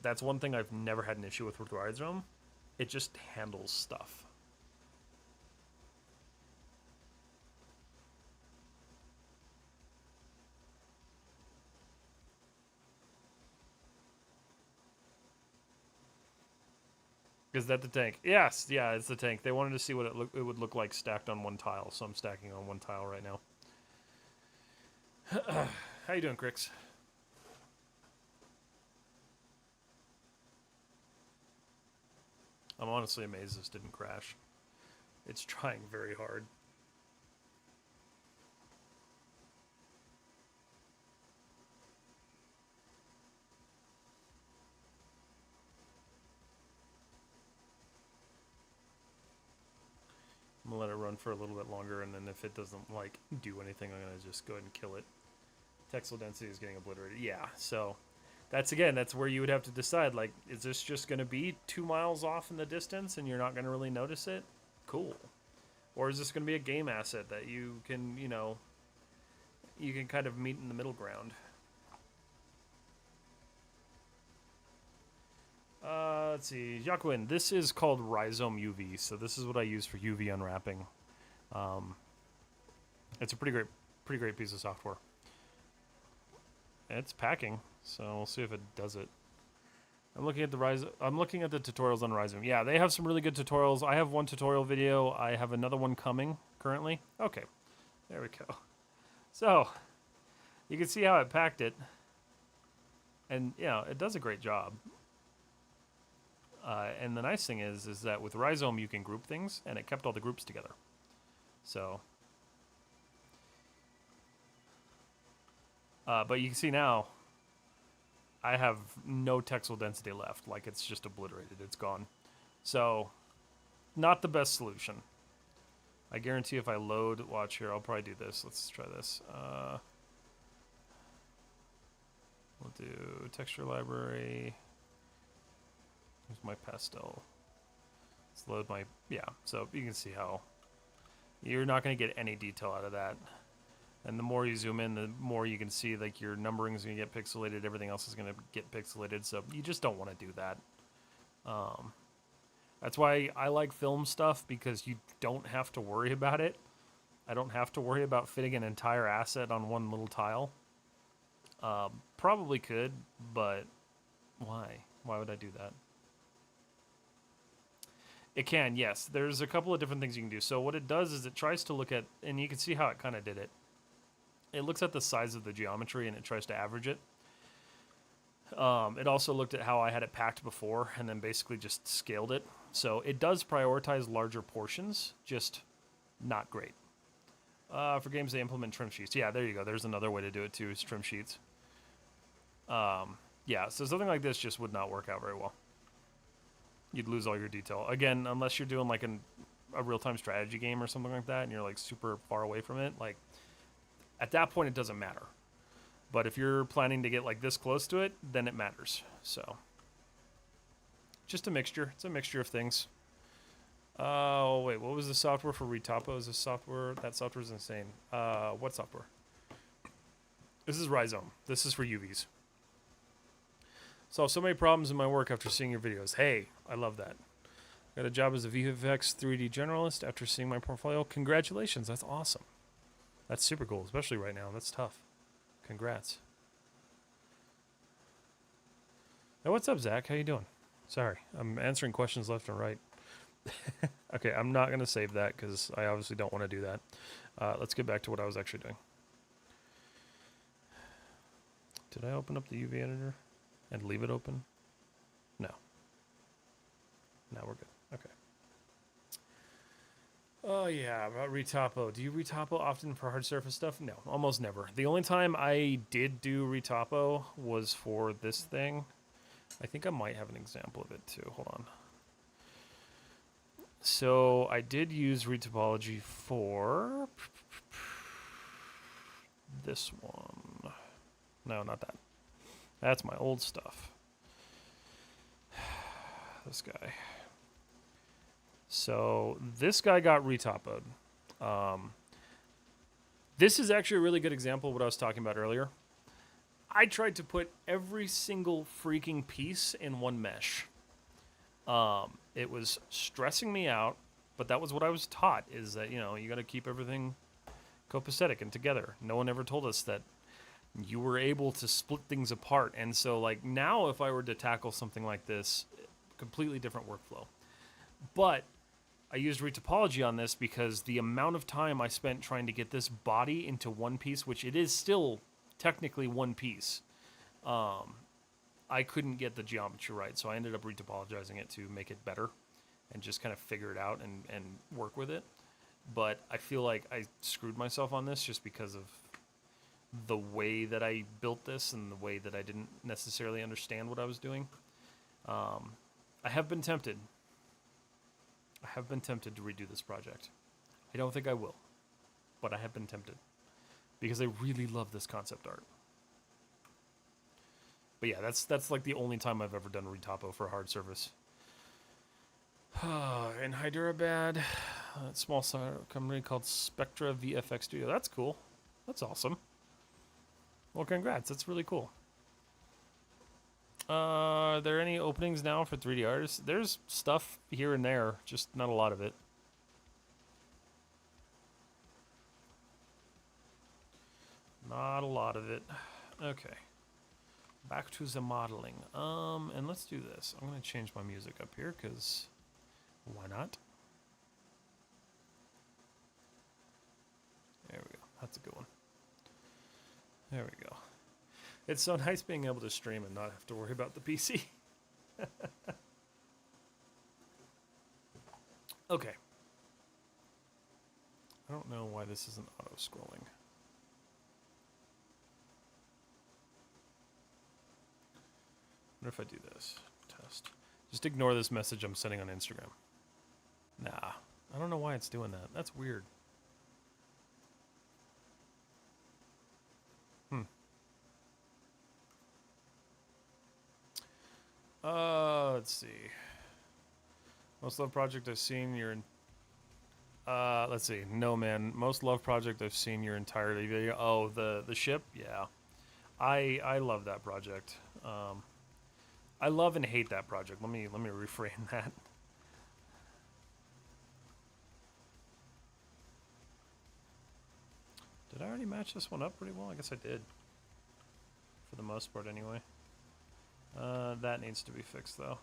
that's one thing I've never had an issue with Rhizome. It just handles stuff. Is that the tank? Yes, yeah, it's the tank. They wanted to see what it would look like stacked on one tile, so I'm stacking on one tile right now. How you doing, Crix? I'm honestly amazed this didn't crash. It's trying very hard. for a little bit longer, and then if it doesn't like do anything, I'm gonna just go ahead and kill it. Texel density is getting obliterated. Yeah, so that's where you would have to decide, like, is this just gonna be 2 miles off in the distance and you're not gonna really notice it? Cool. Or is this gonna be a game asset that you can, you can kind of meet in the middle ground? Let's see, Jacqueline, this is called Rhizome UV, so this is what I use for UV unwrapping. It's a pretty great piece of software. It's packing, so we'll see if it does it. I'm looking at the tutorials on Rhizome. Yeah, they have some really good tutorials. I have one tutorial video. I have another one coming currently. Okay, there we go. So you can see how it packed it, and it does a great job. And the nice thing is that with Rhizome you can group things, and it kept all the groups together. So, but you can see now, I have no texel density left. Like, it's just obliterated. It's gone. So, not the best solution. I guarantee if I load, watch here, I'll probably do this. Let's try this. We'll do texture library. Here's my pastel. Let's load my, so you can see how you're not going to get any detail out of that. And the more you zoom in, the more you can see, like, your numbering is going to get pixelated, everything else is going to get pixelated, so you just don't want to do that. That's why I like film stuff, because you don't have to worry about it. I don't have to worry about fitting an entire asset on one little tile. Probably could, but why? Why would I do that? It can, yes. There's a couple of different things you can do. So what it does is it tries to look at, and you can see how it kind of did it. It looks at the size of the geometry and it tries to average it. It also looked at how I had it packed before and then basically just scaled it. So it does prioritize larger portions, just not great. For games they implement trim sheets. Yeah, there you go. There's another way to do it too, is trim sheets. Yeah, so something like this just would not work out very well. You'd lose all your detail. Again, unless you're doing like a real-time strategy game or something like that and you're like super far away from it, like at that point it doesn't matter. But if you're planning to get like this close to it, then it matters. So just a mixture. It's a mixture of things. Oh, wait, what was the software for Retopo? Is this software? That software is insane. What software? This is Rhizome. This is for UVs. Solved so many problems in my work after seeing your videos. Hey, I love that. Got a job as a VFX 3D generalist after seeing my portfolio. Congratulations, that's awesome. That's super cool, especially right now. That's tough. Congrats. Hey, what's up, Zach? How you doing? Sorry, I'm answering questions left and right. Okay, I'm not going to save that because I obviously don't want to do that. Let's get back to what I was actually doing. Did I open up the UV editor and leave it open? No. Now we're good. Okay. Oh yeah, about Retopo. Do you Retopo often for hard surface stuff? No, almost never. The only time I did do Retopo was for this thing. I think I might have an example of it too. Hold on. So I did use retopology for this one. No, not that. That's my old stuff. This guy. So this guy got retopoed. This is actually a really good example of what I was talking about earlier. I tried to put every single freaking piece in one mesh. It was stressing me out, but that was what I was taught, is that, you know, you got to keep everything copacetic and together. No one ever told us that you were able to split things apart. And so, like, now if I were to tackle something like this, completely different workflow. But I used retopology on this because the amount of time I spent trying to get this body into one piece, which it is still technically one piece, I couldn't get the geometry right, so I ended up retopologizing it to make it better and just kind of figure it out and work with it. But I feel like I screwed myself on this just because of the way that I built this and the way that I didn't necessarily understand what I was doing. I have been tempted. I have been tempted to redo this project. I don't think I will, but I have been tempted because I really love this concept art. But yeah, that's like the only time I've ever done retopo for hard service. In Hyderabad, a small company called Spectra VFX Studio. That's cool. That's awesome. Well, congrats. That's really cool. Are there any openings now for 3D artists? There's stuff here and there, just not a lot of it. Not a lot of it. Okay. Back to the modeling. And let's do this. I'm going to change my music up here, because why not? There we go. That's a good one. There we go. It's so nice being able to stream and not have to worry about the PC. Okay. I don't know why this isn't auto-scrolling. What if I do this? Test. Just ignore this message I'm sending on Instagram. Nah. I don't know why it's doing that. That's weird. Let's see. Most love project I've seen your let's see. No, man. Most love project I've seen your entirety video. Oh, the ship? Yeah. I love that project. I love and hate that project. Let me reframe that. Did I already match this one up pretty well? I guess I did. For the most part, anyway. That needs to be fixed, though.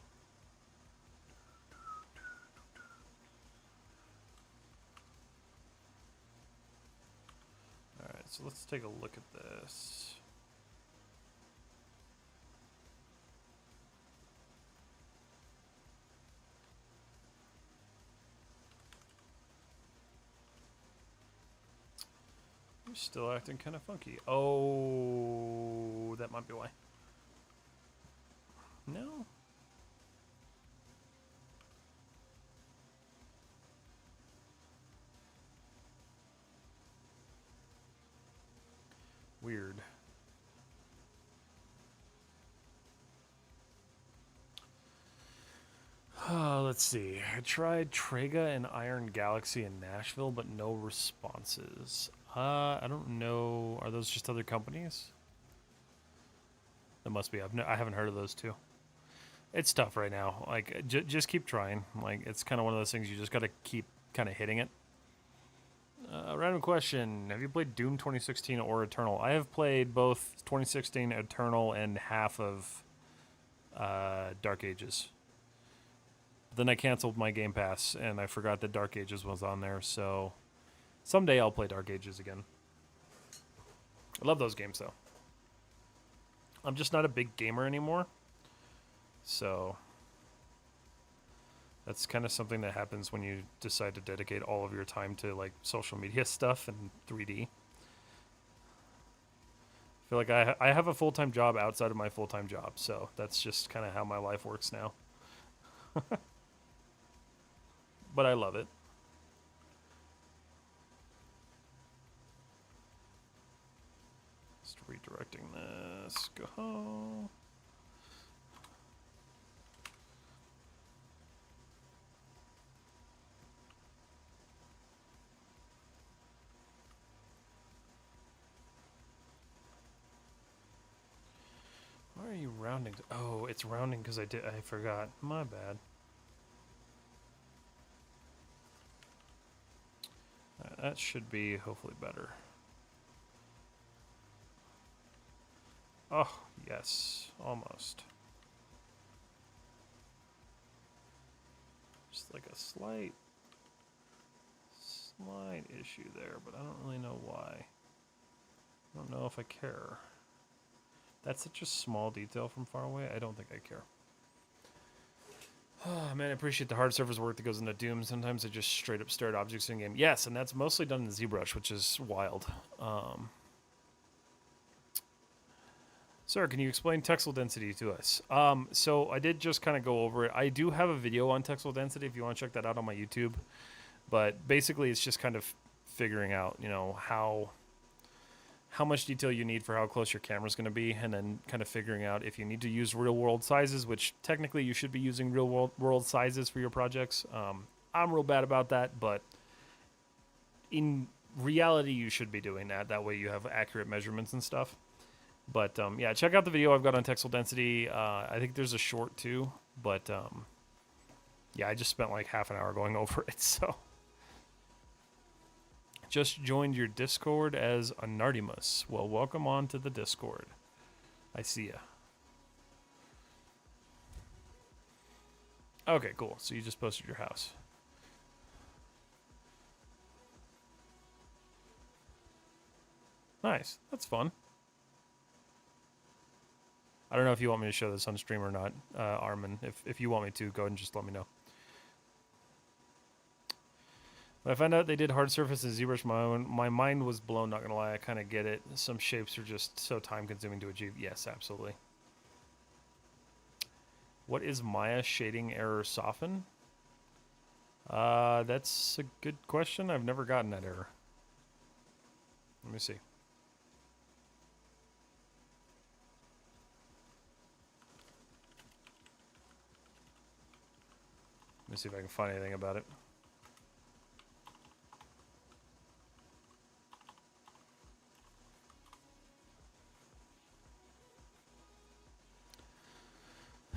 Alright, so let's take a look at this. You're still acting kind of funky. Oh, that might be why. No. Weird. Let's see. I tried Trega and Iron Galaxy in Nashville, but no responses. I don't know. Are those just other companies? That must be. I haven't heard of those two. It's tough right now. Like, just keep trying. Like, it's kind of one of those things you just got to keep kind of hitting it. Random question. Have you played Doom 2016 or Eternal? I have played both 2016 Eternal and half of Dark Ages. Then I canceled my Game Pass, and I forgot that Dark Ages was on there, so someday I'll play Dark Ages again. I love those games, though. I'm just not a big gamer anymore, so that's kind of something that happens when you decide to dedicate all of your time to, like, social media stuff and 3D. I feel like I have a full-time job outside of my full-time job, so that's just kind of how my life works now. But I love it. Just redirecting this. Go home. Why are you rounding? Oh, it's rounding because I forgot. My bad. That should be hopefully better. Oh, yes. Almost. Just like a slight issue there, but I don't really know why. I don't know if I care. That's such a small detail from far away. I don't think I care. Oh, man, I appreciate the hard surface work that goes into Doom. Sometimes I just straight up stare at objects in game. Yes, and that's mostly done in ZBrush, which is wild. Sir, can you explain texel density to us? So I did just kind of go over it. I do have a video on texel density if you want to check that out on my YouTube. But basically, it's just kind of figuring out, you know, how much detail you need for how close your camera's going to be, and then kind of figuring out if you need to use real world sizes, which technically you should be using real world sizes for your projects. I'm real bad about that, but in reality, you should be doing that. That way you have accurate measurements and stuff. But yeah, check out the video I've got on texel density. I think there's a short too, but yeah, I just spent like half an hour going over it, so. Just joined your Discord as Anartimus. Well, welcome on to the Discord. I see ya. Okay, cool. So you just posted your house. Nice. That's fun. I don't know if you want me to show this on stream or not, Armin. If you want me to, go ahead and just let me know. When I found out they did hard surface and ZBrush, my mind was blown, not gonna lie. I kind of get it. Some shapes are just so time consuming to achieve. Yes, absolutely. What is Maya shading error soften? That's a good question. I've never gotten that error. Let me see. Let me see if I can find anything about it.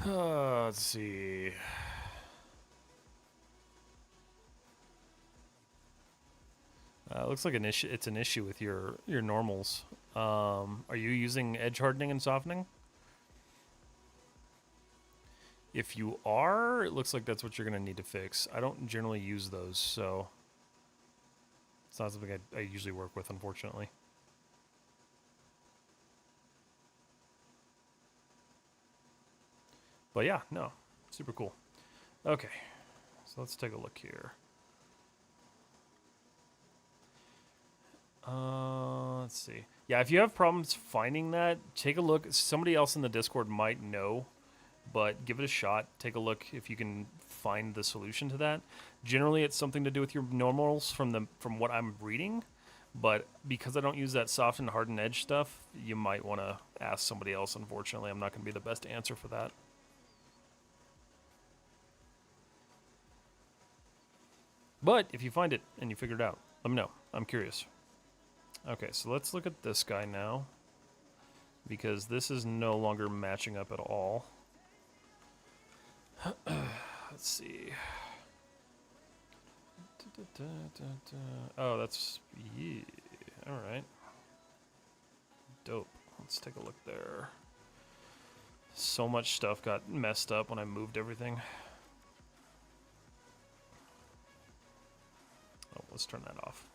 Let's see. Looks like an issue. It's an issue with your normals. Are you using edge hardening and softening? If you are, it looks like that's what you're going to need to fix. I don't generally use those, so it's not something I usually work with, unfortunately. But yeah, no, super cool. Okay, so let's take a look here. Let's see. Yeah, if you have problems finding that, take a look. Somebody else in the Discord might know, but give it a shot. Take a look if you can find the solution to that. Generally, it's something to do with your normals from what I'm reading, but because I don't use that soft and hardened edge stuff, you might want to ask somebody else. Unfortunately, I'm not going to be the best answer for that. But if you find it and you figure it out, let me know. I'm curious. Okay, so let's look at this guy now, because this is no longer matching up at all. Let's see. Oh, that's... yeah. Alright. Dope. Let's take a look there. So much stuff got messed up when I moved everything. Oh, let's turn that off.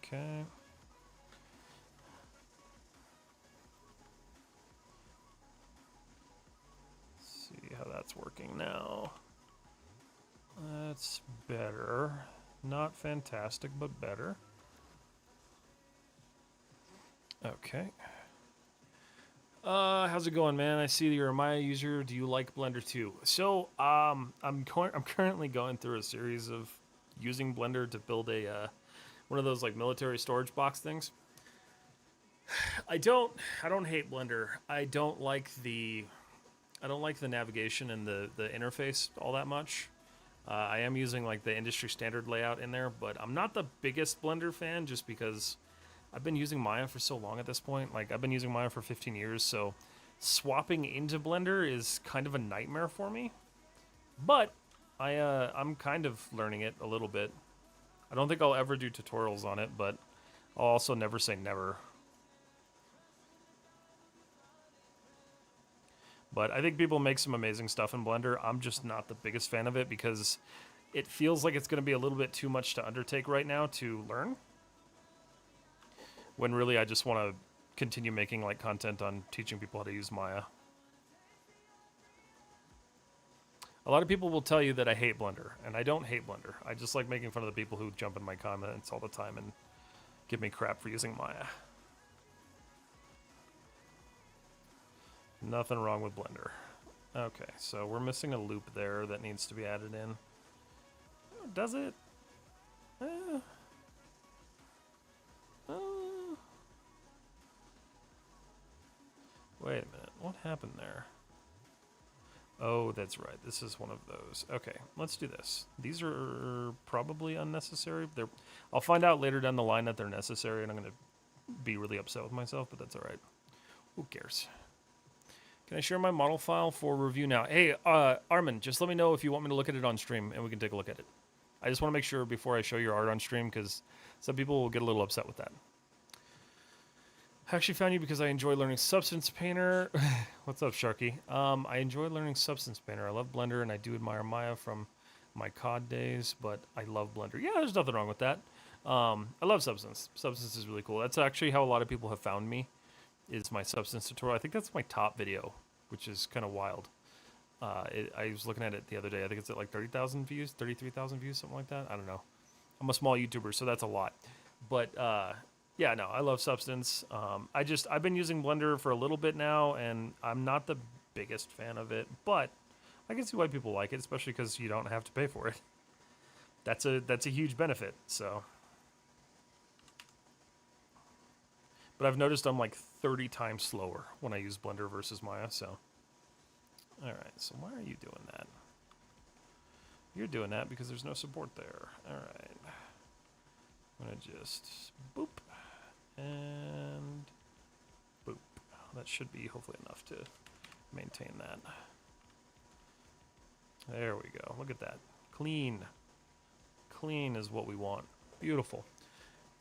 Okay. Let's see how that's working now. That's better. Not fantastic, but better. Okay. How's it going, man? I see that you're a Maya user. Do you like Blender too? So, I'm currently going through a series of using Blender to build a one of those like military storage box things. I don't hate Blender. I don't like the navigation and the interface all that much. I am using like the industry standard layout in there, but I'm not the biggest Blender fan just because I've been using Maya for so long at this point. Like, I've been using Maya for 15 years, so swapping into Blender is kind of a nightmare for me. But I'm kind of learning it a little bit. I don't think I'll ever do tutorials on it, but I'll also never say never. But I think people make some amazing stuff in Blender. I'm just not the biggest fan of it because it feels like it's going to be a little bit too much to undertake right now to learn. When really I just want to continue making like content on teaching people how to use Maya. A lot of people will tell you that I hate Blender, and I don't hate Blender. I just like making fun of the people who jump in my comments all the time and give me crap for using Maya. Nothing wrong with Blender. Okay, so we're missing a loop there that needs to be added in. Does it? Uh, uh, wait a minute. What happened there? Oh, that's right. This is one of those. Okay, let's do this. These are probably unnecessary. I'll find out later down the line that they're necessary, and I'm going to be really upset with myself, but that's all right. Who cares? Can I share my model file for review now? Hey, Armin, just let me know if you want me to look at it on stream, and we can take a look at it. I just want to make sure before I show your art on stream, because some people will get a little upset with that. I actually found you because I enjoy learning Substance Painter. What's up, Sharky? I enjoy learning Substance Painter. I love Blender, and I do admire Maya from my COD days, but I love Blender. Yeah, there's nothing wrong with that. I love Substance. Substance is really cool. That's actually how a lot of people have found me, is my Substance tutorial. I think that's my top video, which is kind of wild. I was looking at it the other day. I think it's at like 30,000 views, 33,000 views, something like that. I don't know. I'm a small YouTuber, so that's a lot. But yeah, no, I love Substance. I've been using Blender for a little bit now, and I'm not the biggest fan of it, but I can see why people like it, especially because you don't have to pay for it. That's a huge benefit. So, but I've noticed I'm like 30 times slower when I use Blender versus Maya. So, all right. So why are you doing that? You're doing that because there's no support there. All right. I'm gonna just boop. And boop. That should be hopefully enough to maintain that. There we go. Look at that. Clean. Clean is what we want. Beautiful.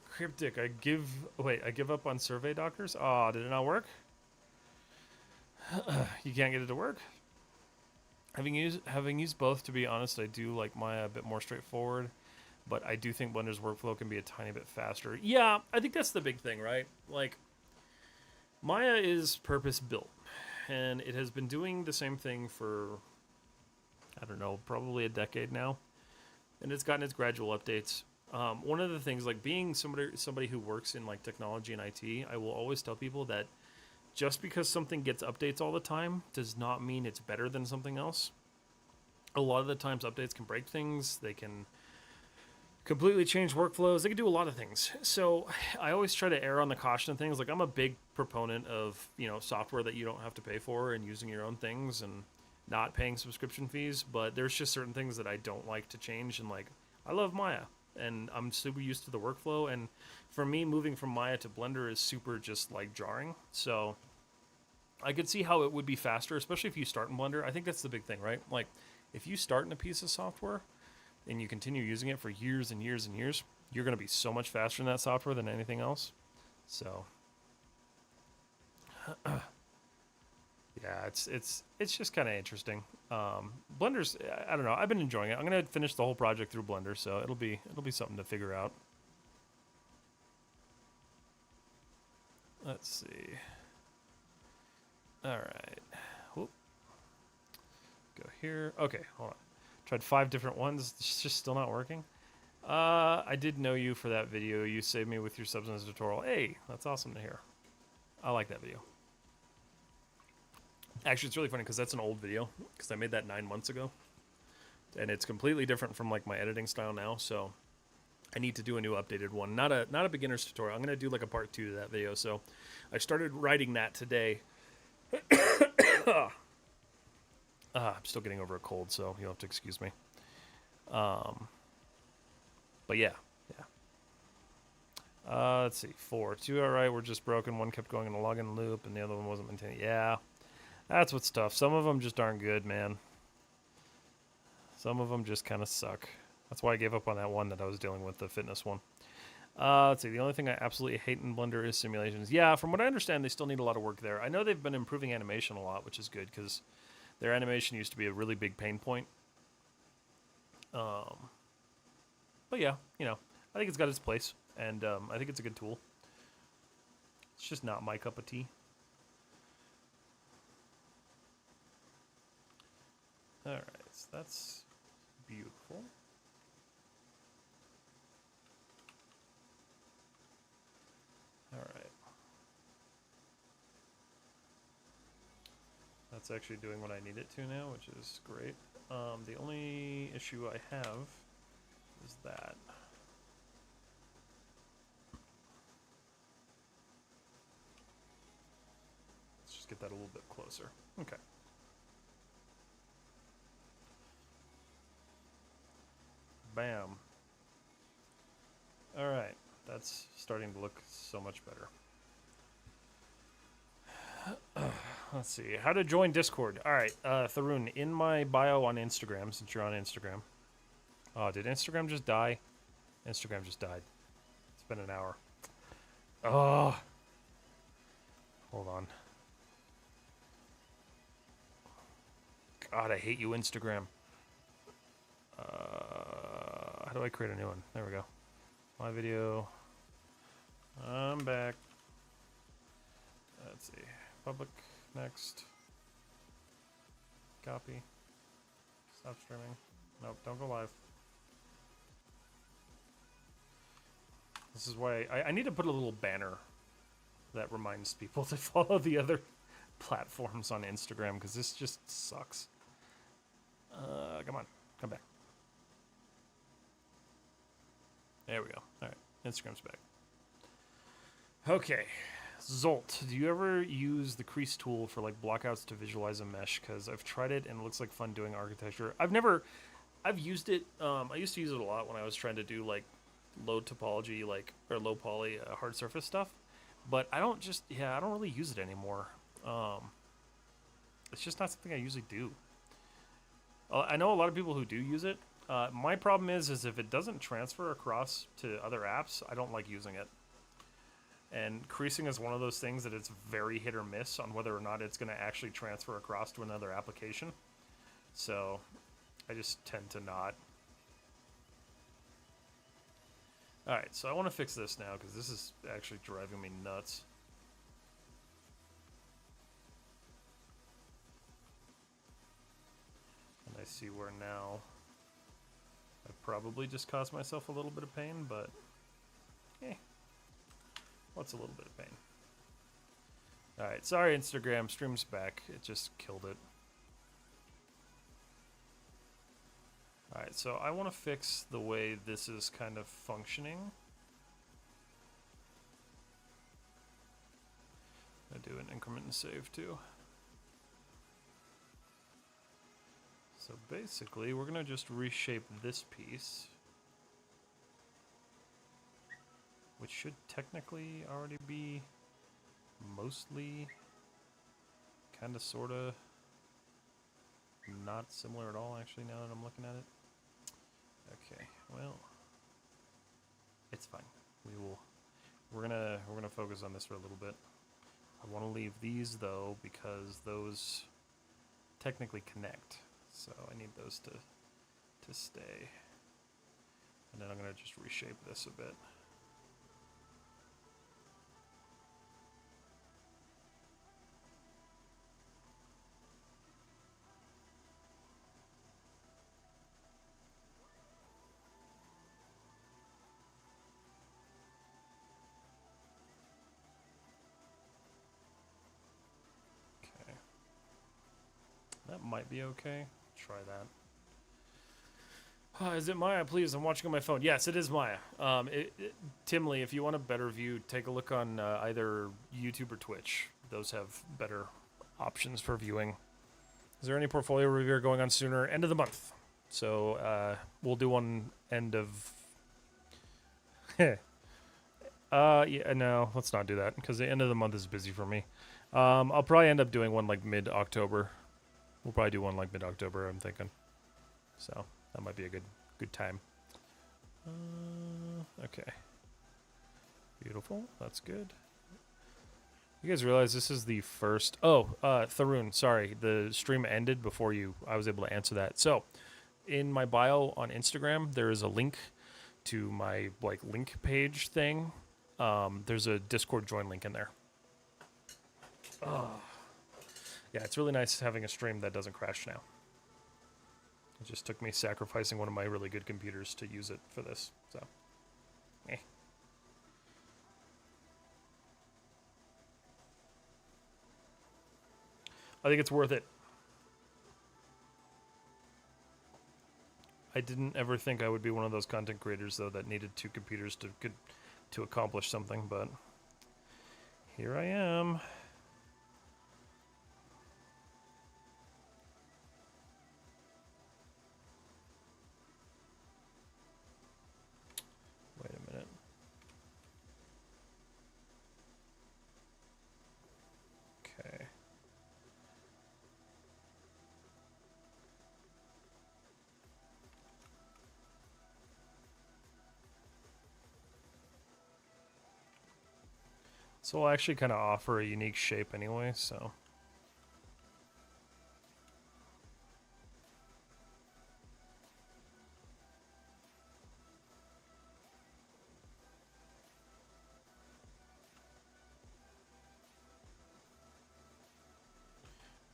Cryptic. I give up on survey dockers. Oh, did it not work? You can't get it to work? Having used both, to be honest, I do like Maya a bit more straightforward. But I do think Blender's workflow can be a tiny bit faster. Yeah, I think that's the big thing, right? Like, Maya is purpose-built, and it has been doing the same thing for, I don't know, probably a decade now, and it's gotten its gradual updates. One of the things, like being somebody who works in like technology and IT, I will always tell people that just because something gets updates all the time does not mean it's better than something else. A lot of the times updates can break things. They can completely change workflows. They can do a lot of things. So I always try to err on the caution of things. Like, I'm a big proponent of, software that you don't have to pay for and using your own things and not paying subscription fees. But there's just certain things that I don't like to change. And like, I love Maya and I'm super used to the workflow. And for me, moving from Maya to Blender is super just like jarring. So I could see how it would be faster, especially if you start in Blender. I think that's the big thing, right? Like, if you start in a piece of software and you continue using it for years and years and years, you're going to be so much faster in that software than anything else. So, yeah, it's just kind of interesting. Blender's, I don't know, I've been enjoying it. I'm going to finish the whole project through Blender, so it'll be something to figure out. Let's see. All right. Whoop. Go here. Okay, hold on. Tried 5 different ones. It's just still not working. I did know you for that video. You saved me with your Substance tutorial. Hey, that's awesome to hear. I like that video. Actually, it's really funny because that's an old video because I made that 9 months ago. And it's completely different from like my editing style now, so I need to do a new updated one. Not a beginner's tutorial. I'm going to do like a part 2 to that video. So I started writing that today. I'm still getting over a cold, so you'll have to excuse me. But yeah. Let's see, 4. 2 alright, were just broken. One kept going in a login loop, and the other one wasn't maintained. Yeah, that's what's tough. Some of them just aren't good, man. Some of them just kind of suck. That's why I gave up on that one that I was dealing with, the fitness one. Let's see, the only thing I absolutely hate in Blender is simulations. Yeah, from what I understand, they still need a lot of work there. I know they've been improving animation a lot, which is good, because their animation used to be a really big pain point. But yeah, I think it's got its place, and I think it's a good tool. It's just not my cup of tea. Alright, so that's beautiful. Alright. It's actually doing what I need it to now, which is great. The only issue I have is that. Let's just get that a little bit closer. Okay. Bam. All right, that's starting to look so much better. Let's see, how to join Discord. All right, Tharoon, in my bio on Instagram, since you're on Instagram. Oh, did Instagram just die? Instagram just died. It's been an hour. Oh. Hold on. God, I hate you, Instagram. How do I create a new one? There we go. My video. I'm back. Let's see. Public. Next. Copy. Stop streaming. Nope, don't go live. This is why I need to put a little banner that reminds people to follow the other platforms on Instagram, because this just sucks. Come on. Come back. There we go. All right. Instagram's back. Okay. Zolt, do you ever use the crease tool for like blockouts to visualize a mesh? Because I've tried it and it looks like fun doing architecture. I've used it. I used to use it a lot when I was trying to do like low topology, like, or low poly hard surface stuff. But I don't really use it anymore. It's just not something I usually do. I know a lot of people who do use it. My problem is if it doesn't transfer across to other apps, I don't like using it. And creasing is one of those things that it's very hit or miss on whether or not it's going to actually transfer across to another application. So I just tend to not. Alright, so I want to fix this now because this is actually driving me nuts. And I see where now I probably just caused myself a little bit of pain, but what's a little bit of pain? Alright, sorry Instagram, stream's back. It just killed it. Alright, so I want to fix the way this is kind of functioning. I do an increment and save too. So basically, we're going to just reshape this piece, which should technically already be mostly kind of sort of not similar at all, actually, now that I'm looking at it. Okay, well, it's fine. We're gonna focus on this for a little bit. I want to leave these though because those technically connect, so I need those to stay. And then I'm gonna just reshape this a bit. That might be okay. Try that. Is it Maya? Please, I'm watching on my phone. Yes, it is Maya. Tim Lee, if you want a better view, take a look on either YouTube or Twitch. Those have better options for viewing. Is there any portfolio review going on sooner? End of the month. So we'll do one end of... yeah, no, let's not do that, because the end of the month is busy for me. I'll probably end up doing one like mid-October. We'll probably do one like mid-October, I'm thinking. So that might be a good time. Okay. Beautiful. That's good. You guys realize this is the first... Oh, Tharoon, sorry. The stream ended before I was able to answer that. So, in my bio on Instagram, there is a link to my link page thing. There's a Discord join link in there. Oh. Yeah, it's really nice having a stream that doesn't crash now. It just took me sacrificing one of my really good computers to use it for this, so. I think it's worth it. I didn't ever think I would be one of those content creators, though, that needed two computers to accomplish something, but here I am. Wait a minute. Okay. So we'll actually kind of offer a unique shape anyway, so.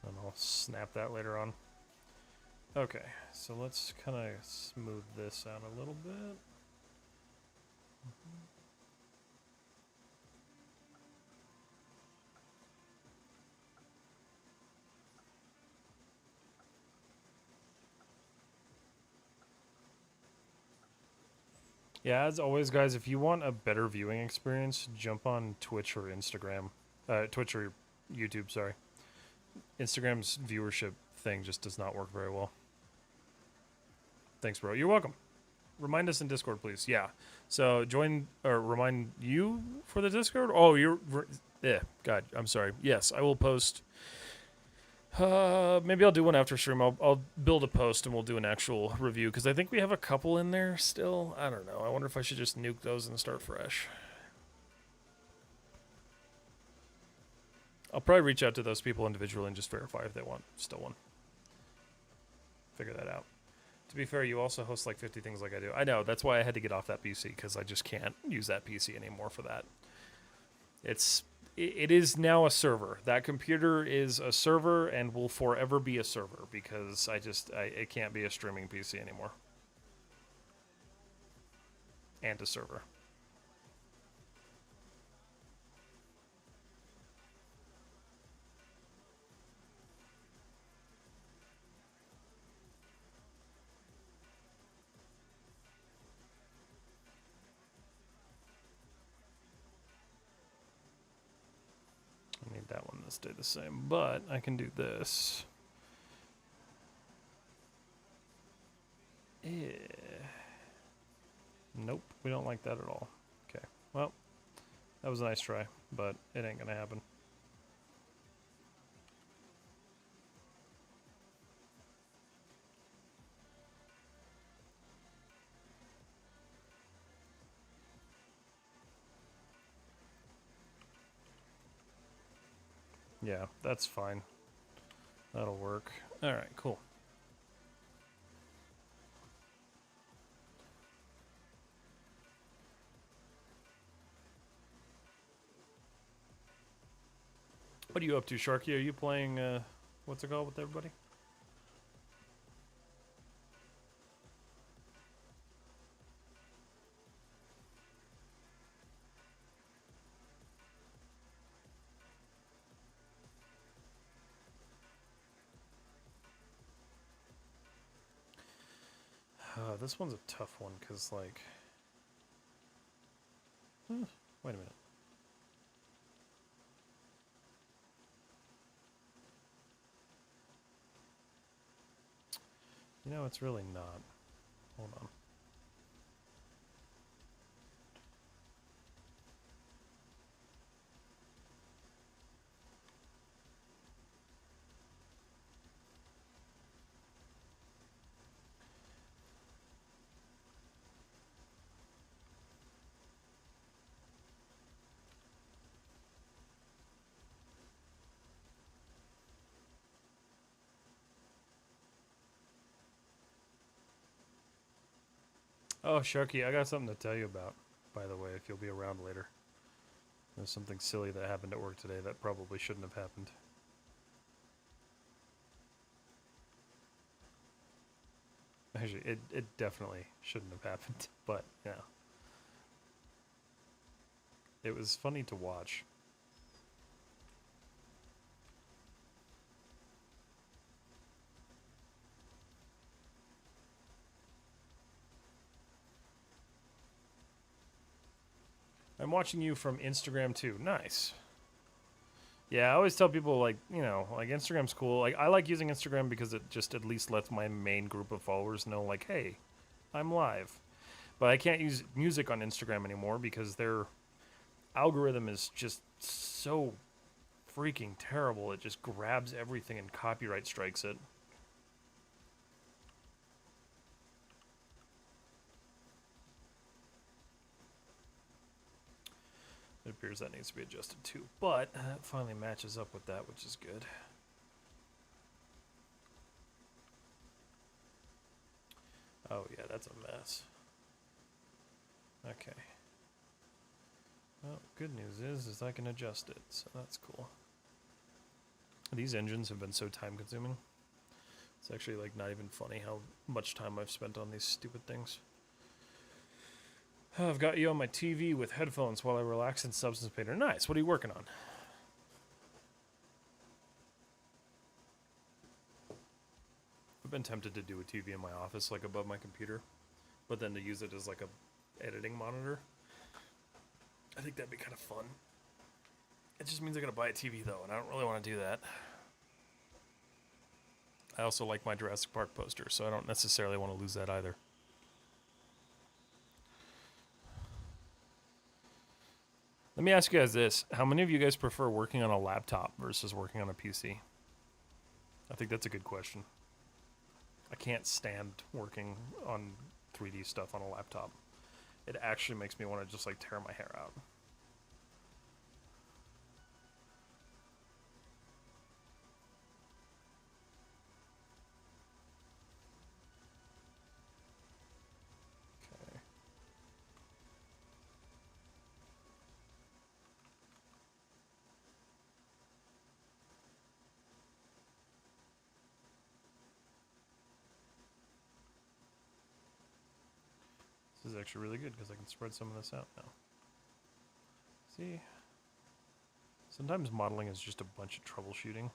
And I'll snap that later on. Okay, so let's kind of smooth this out a little bit. Yeah, as always, guys, if you want a better viewing experience, jump on Twitch or Instagram. Twitch or YouTube, sorry. Instagram's viewership thing just does not work very well. Thanks, bro. You're welcome. Remind us in Discord, please. Yeah. So join, or remind you for the Discord? Oh, you're... God, I'm sorry. Yes, I will post... maybe I'll do one after stream. I'll build a post and we'll do an actual review, because I think we have a couple in there still. I don't know. I wonder if I should just nuke those and start fresh. I'll probably reach out to those people individually and just verify if they want still one. Figure that out. To be fair, you also host like 50 things like I do. I know, that's why I had to get off that PC, because I just can't use that PC anymore for that. It is now a server. That computer is a server and will forever be a server, because it can't be a streaming PC anymore. And a server. I need that one to stay the same, but I can do this. Nope, we don't like that at all. Okay, well, that was a nice try, but it ain't gonna happen. Yeah, that's fine. That'll work. Alright, cool. What are you up to, Sharky? Are you playing, what's it called with everybody? This one's a tough one, because, like... wait a minute. You know, it's really not. Hold on. Oh, Sharky, I got something to tell you about, by the way, if you'll be around later. There's something silly that happened at work today that probably shouldn't have happened. Actually, it definitely shouldn't have happened, but, yeah. It was funny to watch. watching you from Instagram too. Nice. Yeah, I always tell people, like, you know, like, Instagram's cool. Like, I like using Instagram because it just at least lets my main group of followers know, like, hey, I'm live. But I can't use music on Instagram anymore because their algorithm is just so freaking terrible. It just grabs everything and copyright strikes it. It appears that needs to be adjusted too, but it finally matches up with that, which is good. Oh yeah, that's a mess. Okay. Well, good news is I can adjust it, so that's cool. These engines have been so time consuming. It's actually like not even funny how much time I've spent on these stupid things. I've got you on my TV with headphones while I relax in Substance Painter. Nice. What are you working on? I've been tempted to do a TV in my office, like above my computer, but then to use it as like a editing monitor. I think that'd be kind of fun. It just means I gotta buy a TV though, and I don't really want to do that. I also like my Jurassic Park poster, so I don't necessarily want to lose that either. Let me ask you guys this. How many of you guys prefer working on a laptop versus working on a PC? I think that's a good question. I can't stand working on 3D stuff on a laptop. It actually makes me want to just like tear my hair out. This is actually really good because I can spread some of this out now. See? Sometimes modeling is just a bunch of troubleshooting.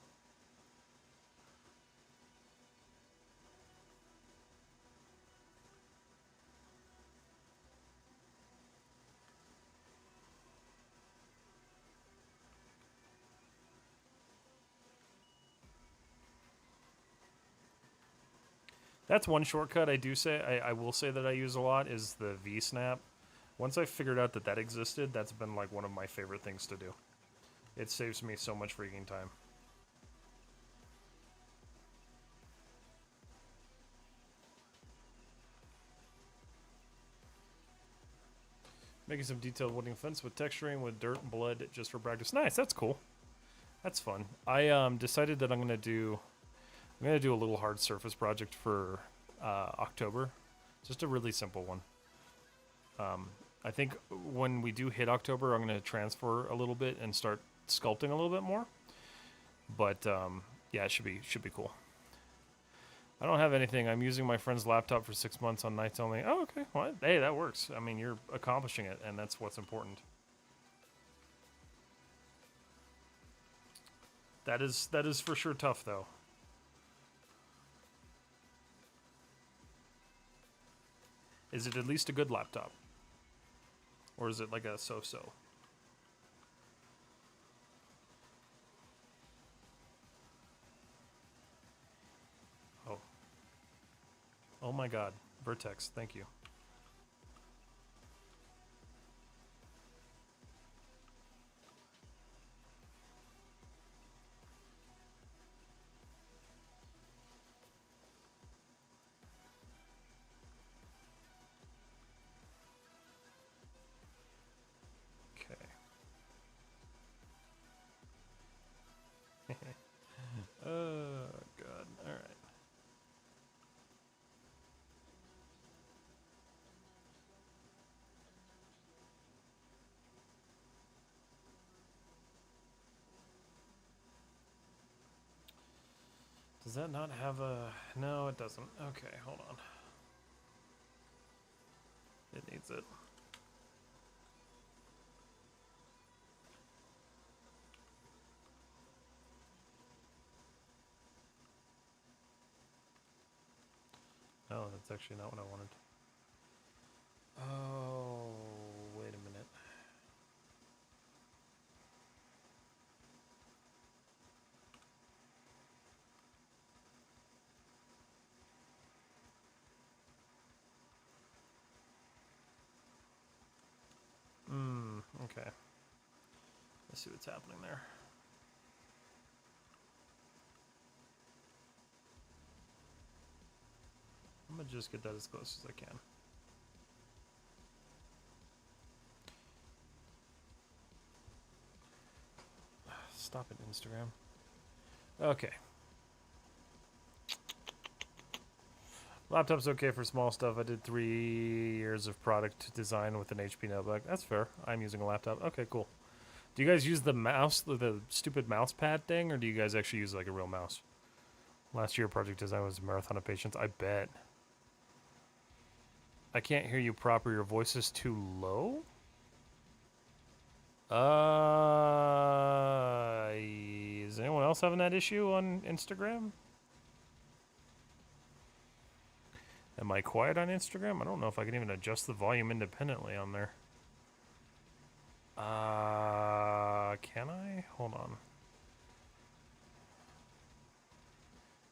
That's one shortcut I do say, I will say that I use a lot is the V-snap. Once I figured out that that existed, that's been like one of my favorite things to do. It saves me so much freaking time. Making some detailed wooden fence with texturing with dirt and blood just for practice. Nice, that's cool. That's fun. I decided that I'm gonna do a little hard surface project for October. Just a really simple one. I think when we do hit October, I'm gonna transfer a little bit and start sculpting a little bit more. But yeah, it should be cool. I don't have anything. I'm using my friend's laptop for 6 months on nights only. Oh, okay. Well, hey, that works. I mean, you're accomplishing it, and that's what's important. That is for sure tough, though. Is it at least a good laptop? Or is it like a so-so? Oh. Oh my god. Vertex, thank you. Oh, God. All right. Does that not have a... No, it doesn't. Okay, hold on. It needs it. No, that's actually not what I wanted. Oh, wait a minute. Let's see what's happening there. I'm gonna just get that as close as I can. Stop it, Instagram. Okay. Laptop's okay for small stuff. I did 3 years of product design with an HP notebook. That's fair. I'm using a laptop. Okay, cool. Do you guys use the mouse, the stupid mouse pad thing, or do you guys actually use like a real mouse? Last year, project design was a marathon of patience. I bet. I can't hear you proper. Your voice is too low? Is anyone else having that issue on Instagram? Am I quiet on Instagram? I don't know if I can even adjust the volume independently on there. Can I? Hold on.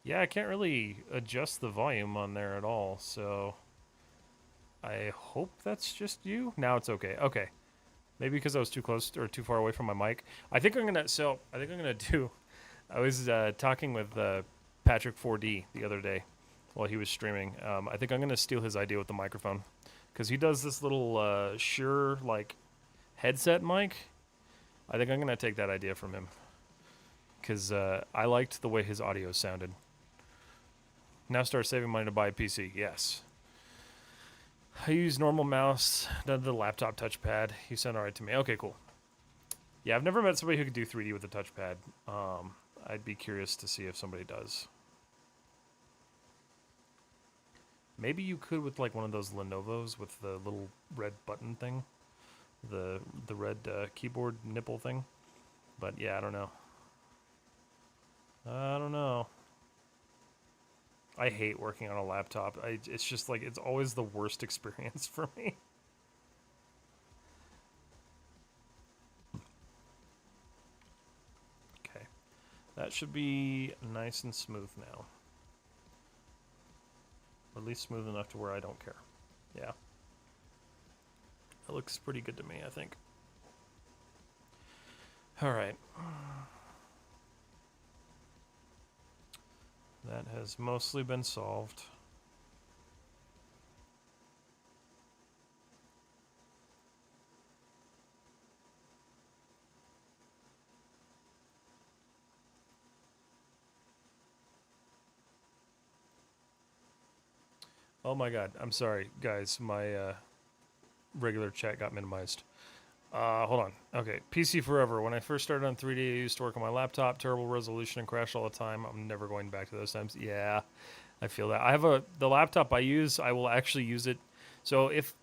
Yeah, I can't really adjust the volume on there at all, so I hope that's just you. Now it's okay. Okay. Maybe because I was too close or too far away from my mic. I think I'm gonna do. I was talking with Patrick 4D the other day while he was streaming. I think I'm gonna steal his idea with the microphone because he does this little Shure like headset mic. I think I'm gonna take that idea from him because I liked the way his audio sounded. Now start saving money to buy a PC. Yes. I use normal mouse, not the laptop touchpad. You sound alright to me. Okay, cool. Yeah, I've never met somebody who could do 3D with a touchpad. I'd be curious to see if somebody does. Maybe you could with like one of those Lenovo's with the little red button thing. The red keyboard nipple thing. But yeah, I don't know. I don't know. I hate working on a laptop. It's just like, it's always the worst experience for me. Okay. That should be nice and smooth now. Or at least smooth enough to where I don't care. Yeah. That looks pretty good to me, I think. All right. That has mostly been solved. Oh my god, I'm sorry, guys. My regular chat got minimized. Hold on. Okay, PC forever. When I first started on 3D, I used to work on my laptop. Terrible resolution and crash all the time. I'm never going back to those times. Yeah, I feel that. I have the laptop I use. I will actually use it. So if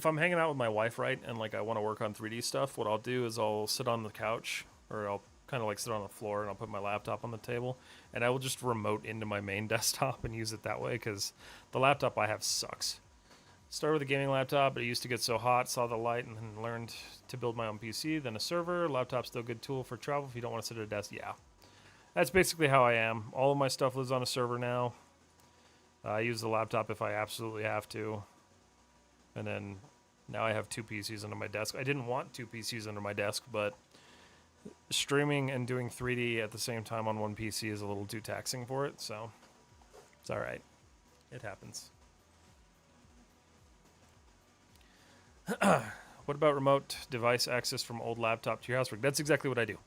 I'm hanging out with my wife, right, and like I want to work on 3D stuff, what I'll do is I'll sit on the couch, or I'll kind of like sit on the floor, and I'll put my laptop on the table, and I will just remote into my main desktop and use it that way, because the laptop I have sucks. Started with a gaming laptop, but it used to get so hot, saw the light, and then learned to build my own PC, then a server. Laptop's still a good tool for travel if you don't want to sit at a desk. Yeah. That's basically how I am. All of my stuff lives on a server now. I use the laptop if I absolutely have to. And then now I have 2 PCs under my desk. I didn't want 2 PCs under my desk, but streaming and doing 3D at the same time on one PC is a little too taxing for it, so it's all right. It happens. What about remote device access from old laptop to your house rig? That's exactly what I do.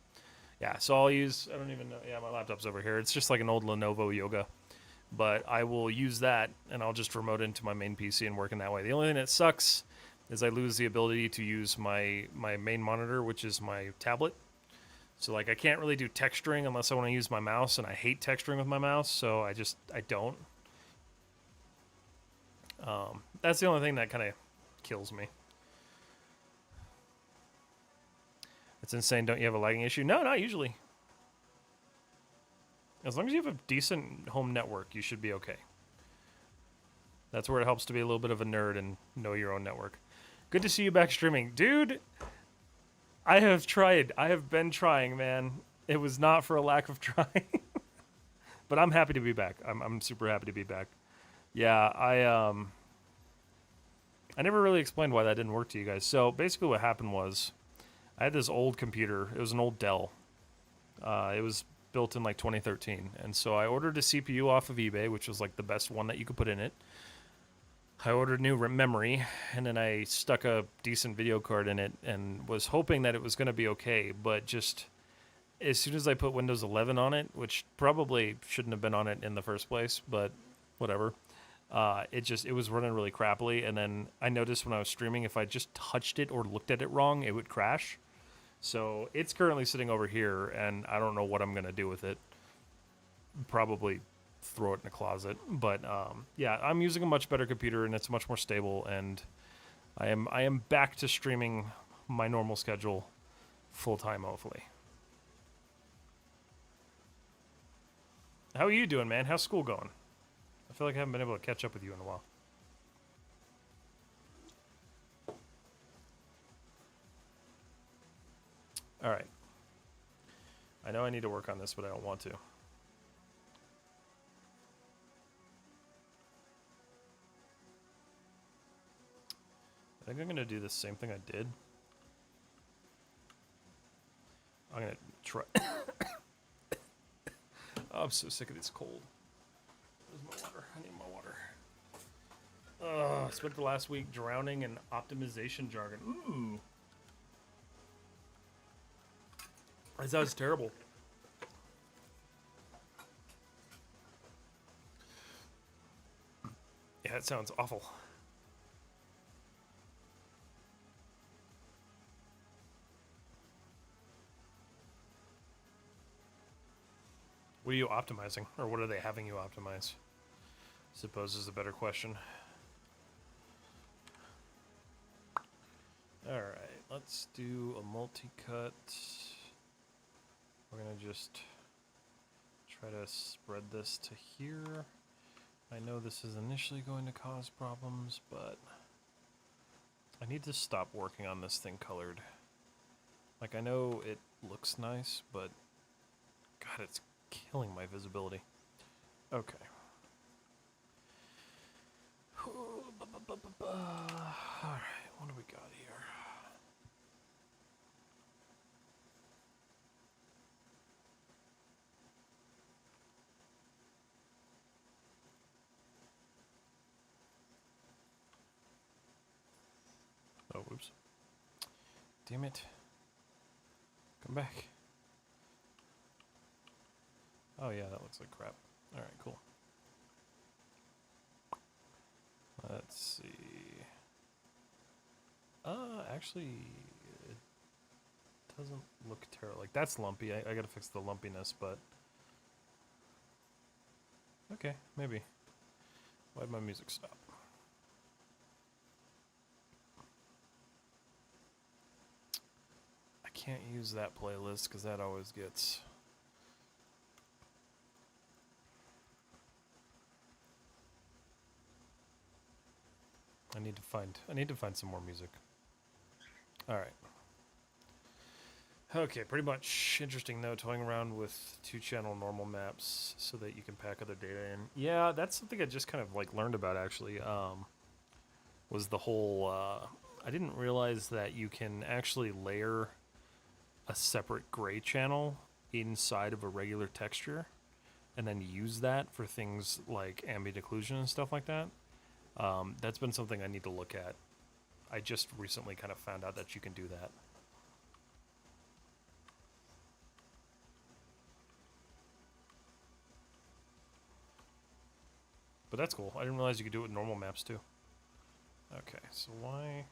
Yeah, so I'll use, I don't even know, yeah, my laptop's over here. It's just like an old Lenovo Yoga. But I will use that, and I'll just remote into my main PC and work in that way. The only thing that sucks is I lose the ability to use my main monitor, which is my tablet. So, like, I can't really do texturing unless I want to use my mouse, and I hate texturing with my mouse, so I don't. That's the only thing that kind of kills me. It's insane. Don't you have a lagging issue? No, not usually. As long as you have a decent home network, you should be okay. That's where it helps to be a little bit of a nerd and know your own network. Good to see you back streaming. Dude, I have tried. I have been trying, man. It was not for a lack of trying. But I'm happy to be back. I'm super happy to be back. Yeah, I never really explained why that didn't work to you guys. So basically what happened was I had this old computer. It was an old Dell. It was built in like 2013, and so I ordered a CPU off of eBay, which was like the best one that you could put in it. I ordered new memory, and then I stuck a decent video card in it, and was hoping that it was going to be okay. But just as soon as I put Windows 11 on it, which probably shouldn't have been on it in the first place, but whatever. It was running really crappily, and then I noticed when I was streaming, if I just touched it or looked at it wrong, it would crash. So it's currently sitting over here, and I don't know what I'm gonna do with it. Probably throw it in a closet. But yeah, I'm using a much better computer, and it's much more stable. And I am back to streaming my normal schedule full time, hopefully. How are you doing, man? How's school going? I feel like I haven't been able to catch up with you in a while. All right. I know I need to work on this, but I don't want to. I think I'm going to do the same thing I did. I'm going to try. Oh, I'm so sick of this cold. Where's my water? I need my water. I spent the last week drowning in optimization jargon. Ooh. That sounds terrible. Yeah, it sounds awful. What are you optimizing? Or what are they having you optimize? Suppose is a better question. Alright, let's do a multi-cut. We're gonna just try to spread this to here. I know this is initially going to cause problems, but I need to stop working on this thing colored. Like, I know it looks nice, but God, it's killing my visibility. Okay. Alright, what do we got here? Oh, whoops. Damn it. Come back. Oh yeah, that looks like crap. Alright, cool. Let's see. Actually, it doesn't look terrible. Like, that's lumpy. I gotta fix the lumpiness, but... Okay, maybe. Why'd my music stop? I can't use that playlist, because that always gets... I need to find some more music. Alright. Okay, pretty much interesting though, toying around with 2-channel normal maps so that you can pack other data in. Yeah, that's something I just kind of like learned about actually. Was the whole I didn't realize that you can actually layer a separate gray channel inside of a regular texture and then use that for things like ambient occlusion and stuff like that. That's been something I need to look at. I just recently kind of found out that you can do that. But that's cool. I didn't realize you could do it with normal maps too. Okay, so why...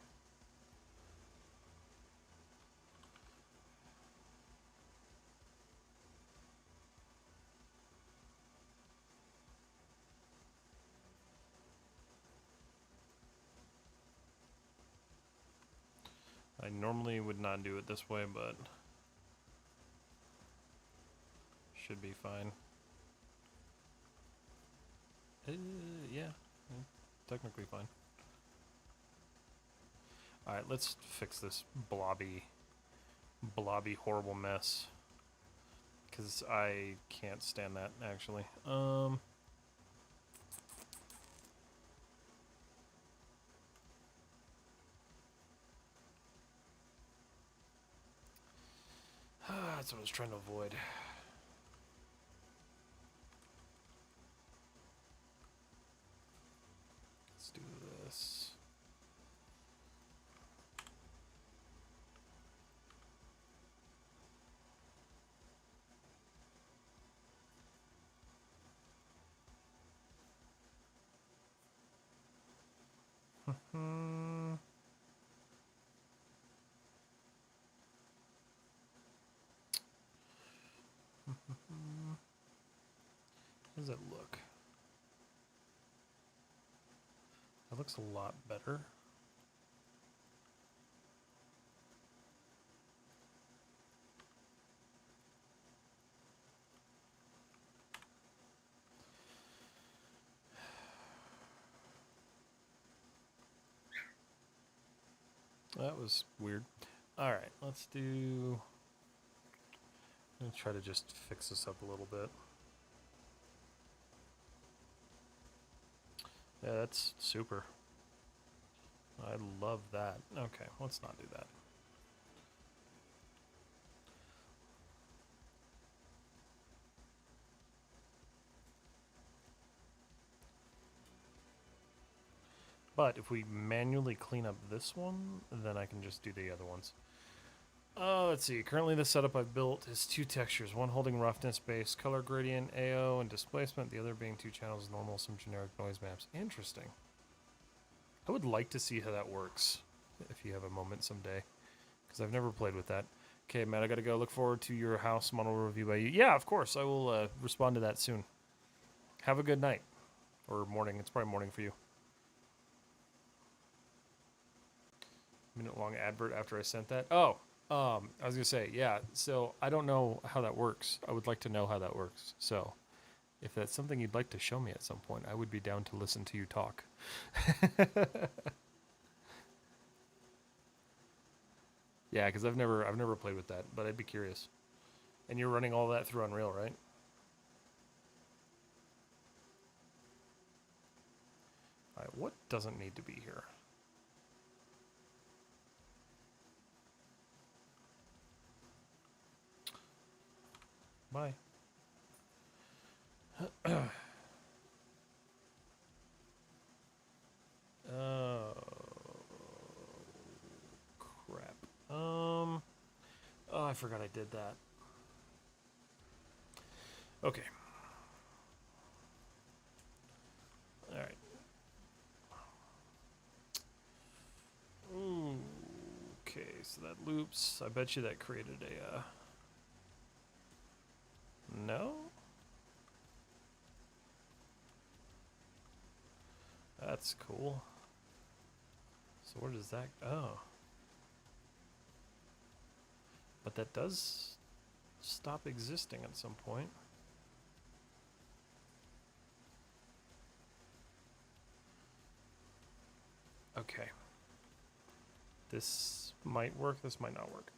I normally would not do it this way, but should be fine. Yeah, technically fine. Alright, let's fix this blobby horrible mess. Because I can't stand that, actually. That's what I was trying to avoid. Let's do this. How does that look? That looks a lot better. That was weird. All right, let's do... I'm going to try to just fix this up a little bit. Yeah, that's super. I love that. Okay, let's not do that. But if we manually clean up this one, then I can just do the other ones. Let's see. Currently the setup I've built is 2 textures, one holding roughness, base, color gradient, AO, and displacement, the other being 2 channels, normal, some generic noise maps. Interesting. I would like to see how that works, if you have a moment someday, because I've never played with that. Okay, Matt, I gotta go. Look forward to your house model review by you. Yeah, of course. I will respond to that soon. Have a good night. Or morning. It's probably morning for you. Minute-long advert after I sent that. Oh, I was gonna say, yeah. So I don't know how that works. I would like to know how that works. So, if that's something you'd like to show me at some point, I would be down to listen to you talk. Yeah, because I've never played with that, but I'd be curious. And you're running all that through Unreal, right? All right, what doesn't need to be here? Bye. Oh, crap. Oh, I forgot I did that. Okay. All right. Okay, so that loops. I bet you that created a, no? That's cool. So where does that, oh. But that does stop existing at some point. Okay. This might work, this might not work.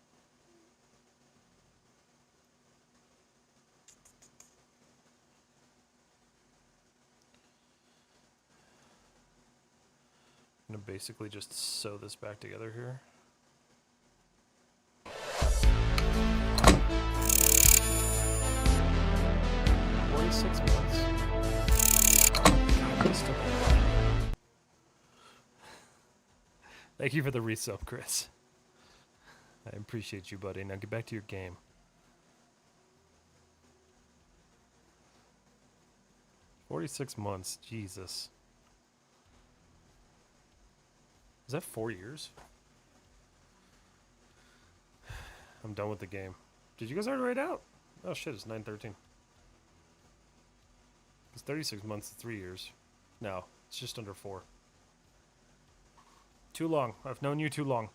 I'm gonna basically just sew this back together here. Thank you for the resub, Chris. I appreciate you, buddy. Now get back to your game. $46 months. Jesus. Is that 4 years? I'm done with the game. Did you guys already write out? Oh shit, it's 9/13. It's 36 months to 3 years. No, it's just under 4. Too long. I've known you too long.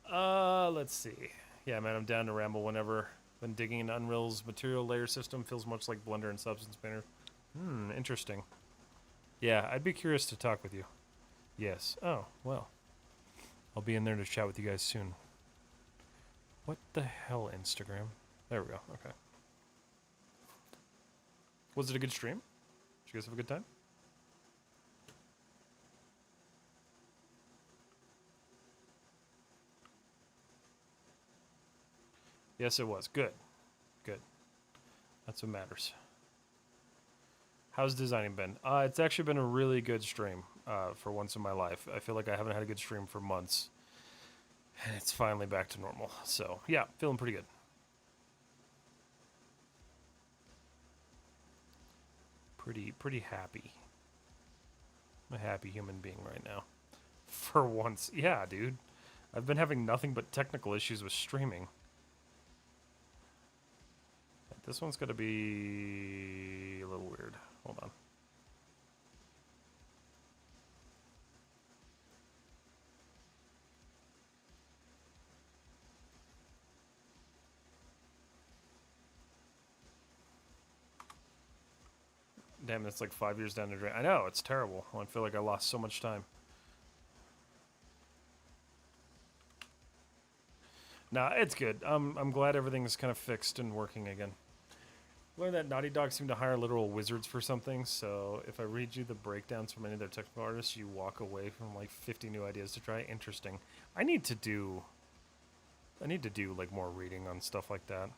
Let's see. Yeah, man, I'm down to ramble whenever. When digging into Unreal's material layer system feels much like Blender and Substance Painter. Interesting. Yeah, I'd be curious to talk with you. Yes. Oh, well. I'll be in there to chat with you guys soon. What the hell, Instagram? There we go. Okay. Was it a good stream? Did you guys have a good time? Yes, it was. Good. Good. That's what matters. How's designing been? It's actually been a really good stream for once in my life. I feel like I haven't had a good stream for months. And it's finally back to normal. So, yeah, feeling pretty good. Pretty happy. I'm a happy human being right now. For once. Yeah, dude. I've been having nothing but technical issues with streaming. This one's going to be a little weird. Hold on. Damn, that's like 5 years down the drain. I know, it's terrible. I feel like I lost so much time. Nah, it's good. I'm glad everything's kind of fixed and working again. Learned that Naughty Dog seem to hire literal wizards for something, so if I read you the breakdowns from any of their technical artists, you walk away from like 50 new ideas to try. Interesting. I need to do like more reading on stuff like that.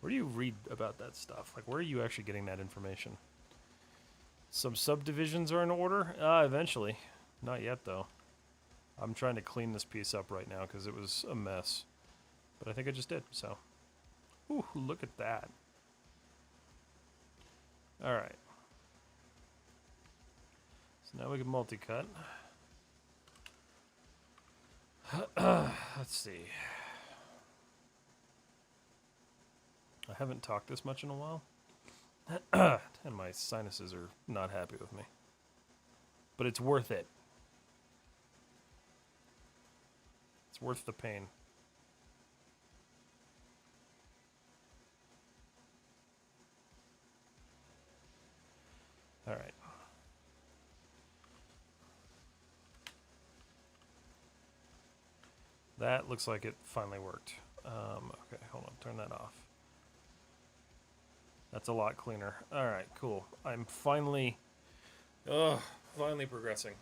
Where do you read about that stuff? Like, where are you actually getting that information? Some subdivisions are in order? Eventually. Not yet, though. I'm trying to clean this piece up right now because it was a mess. But I think I just did, so. Ooh, look at that. Alright. So now we can multi-cut. Let's see. I haven't talked this much in a while. And my sinuses are not happy with me. But it's worth it. It's worth the pain. All right. That looks like it finally worked. Okay, hold on. Turn that off. That's a lot cleaner. All right, cool. I'm finally progressing.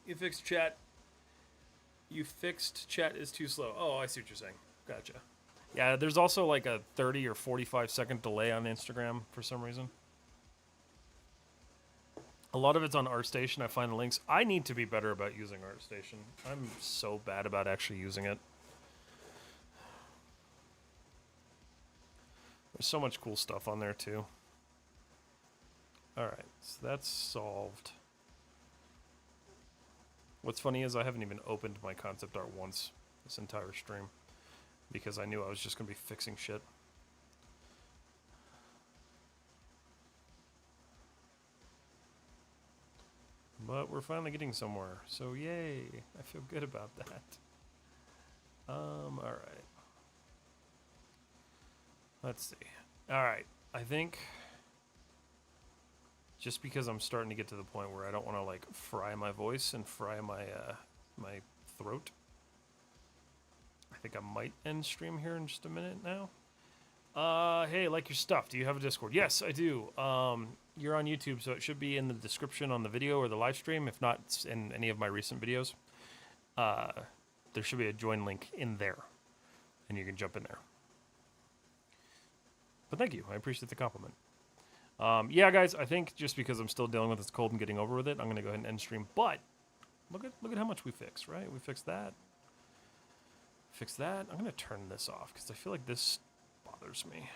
You fixed chat. You fixed chat is too slow. Oh, I see what you're saying. Gotcha. Yeah, there's also like a 30 or 45-second delay on Instagram for some reason. A lot of it's on ArtStation. I find the links. I need to be better about using ArtStation. I'm so bad about actually using it. There's so much cool stuff on there too. Alright, so that's solved. What's funny is I haven't even opened my concept art once this entire stream because I knew I was just going to be fixing shit. But we're finally getting somewhere, so yay! I feel good about that. Alright. Let's see. Alright, I think just because I'm starting to get to the point where I don't want to like fry my voice and fry my my throat, I think I might end stream here in just a minute now. Hey, like your stuff. Do you have a Discord? Yes, I do. You're on YouTube, so it should be in the description on the video or the live stream. If not, it's in any of my recent videos. There should be a join link in there, and you can jump in there. But thank you. I appreciate the compliment. Yeah, guys, I think just because I'm still dealing with this cold and getting over with it, I'm going to go ahead and end stream. But look at how much we fixed, right? We fixed that. Fix that. I'm going to turn this off because I feel like this bothers me.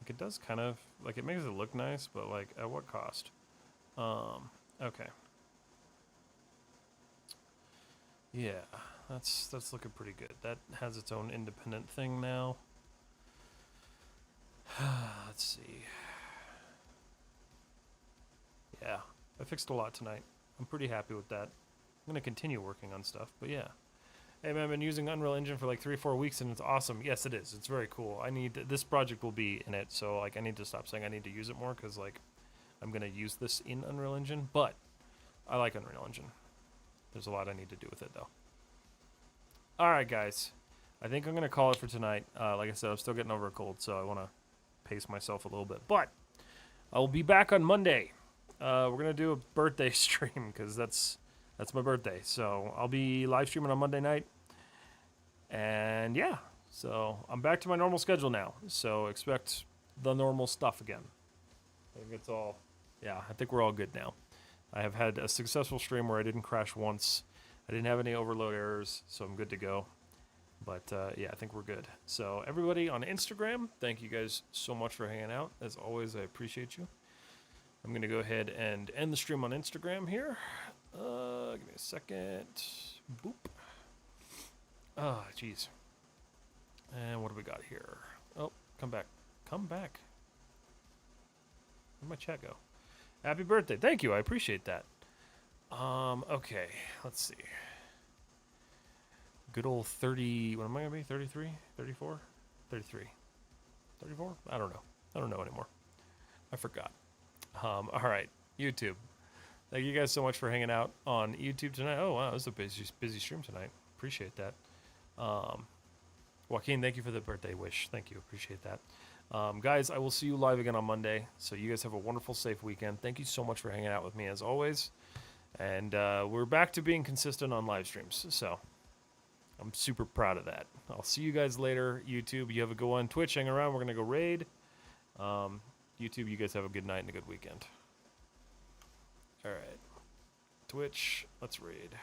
Like it does kind of, like it makes it look nice, but like at what cost? Okay. Yeah, that's looking pretty good. That has its own independent thing now. Let's see. Yeah, I fixed a lot tonight. I'm pretty happy with that. I'm going to continue working on stuff, but yeah. Hey man, I've been using Unreal Engine for like 3 or 4 weeks and it's awesome. Yes, it is. It's very cool. This project will be in it, so like I need to stop saying I need to use it more because like I'm going to use this in Unreal Engine, but I like Unreal Engine. There's a lot I need to do with it though. Alright guys, I think I'm going to call it for tonight. Like I said, I'm still getting over a cold, so I want to pace myself a little bit. But I'll be back on Monday. We're going to do a birthday stream because that's my birthday. So I'll be live streaming on Monday night. And yeah, So I'm back to my normal schedule now. So expect the normal stuff again. I think it's all, yeah, I think we're all good now. I have had a successful stream where I didn't crash once. I didn't have any overload errors, so I'm good to go. But yeah, I think we're good. So everybody on Instagram, thank you guys so much for hanging out. As always, I appreciate you. I'm going to go ahead and end the stream on Instagram here. Give me a second. Boop. Ah, jeez. And what do we got here? Oh, come back. Come back. Where'd my chat go? Happy birthday. Thank you. I appreciate that. Okay. Let's see. Good old 30. What am I going to be? 33? 34? 33. 34? I don't know. I don't know anymore. I forgot. All right. YouTube. Thank you guys so much for hanging out on YouTube tonight. Oh, wow. This is a busy stream tonight. Appreciate that. Joaquin, thank you for the birthday wish. Thank you. Appreciate that. Guys, I will see you live again on Monday. So you guys have a wonderful, safe weekend. Thank you so much for hanging out with me as always. And we're back to being consistent on live streams. So I'm super proud of that. I'll see you guys later. YouTube, you have a good one. Twitch, hang around. We're going to go raid. YouTube, you guys have a good night and a good weekend. All right. Twitch, let's raid.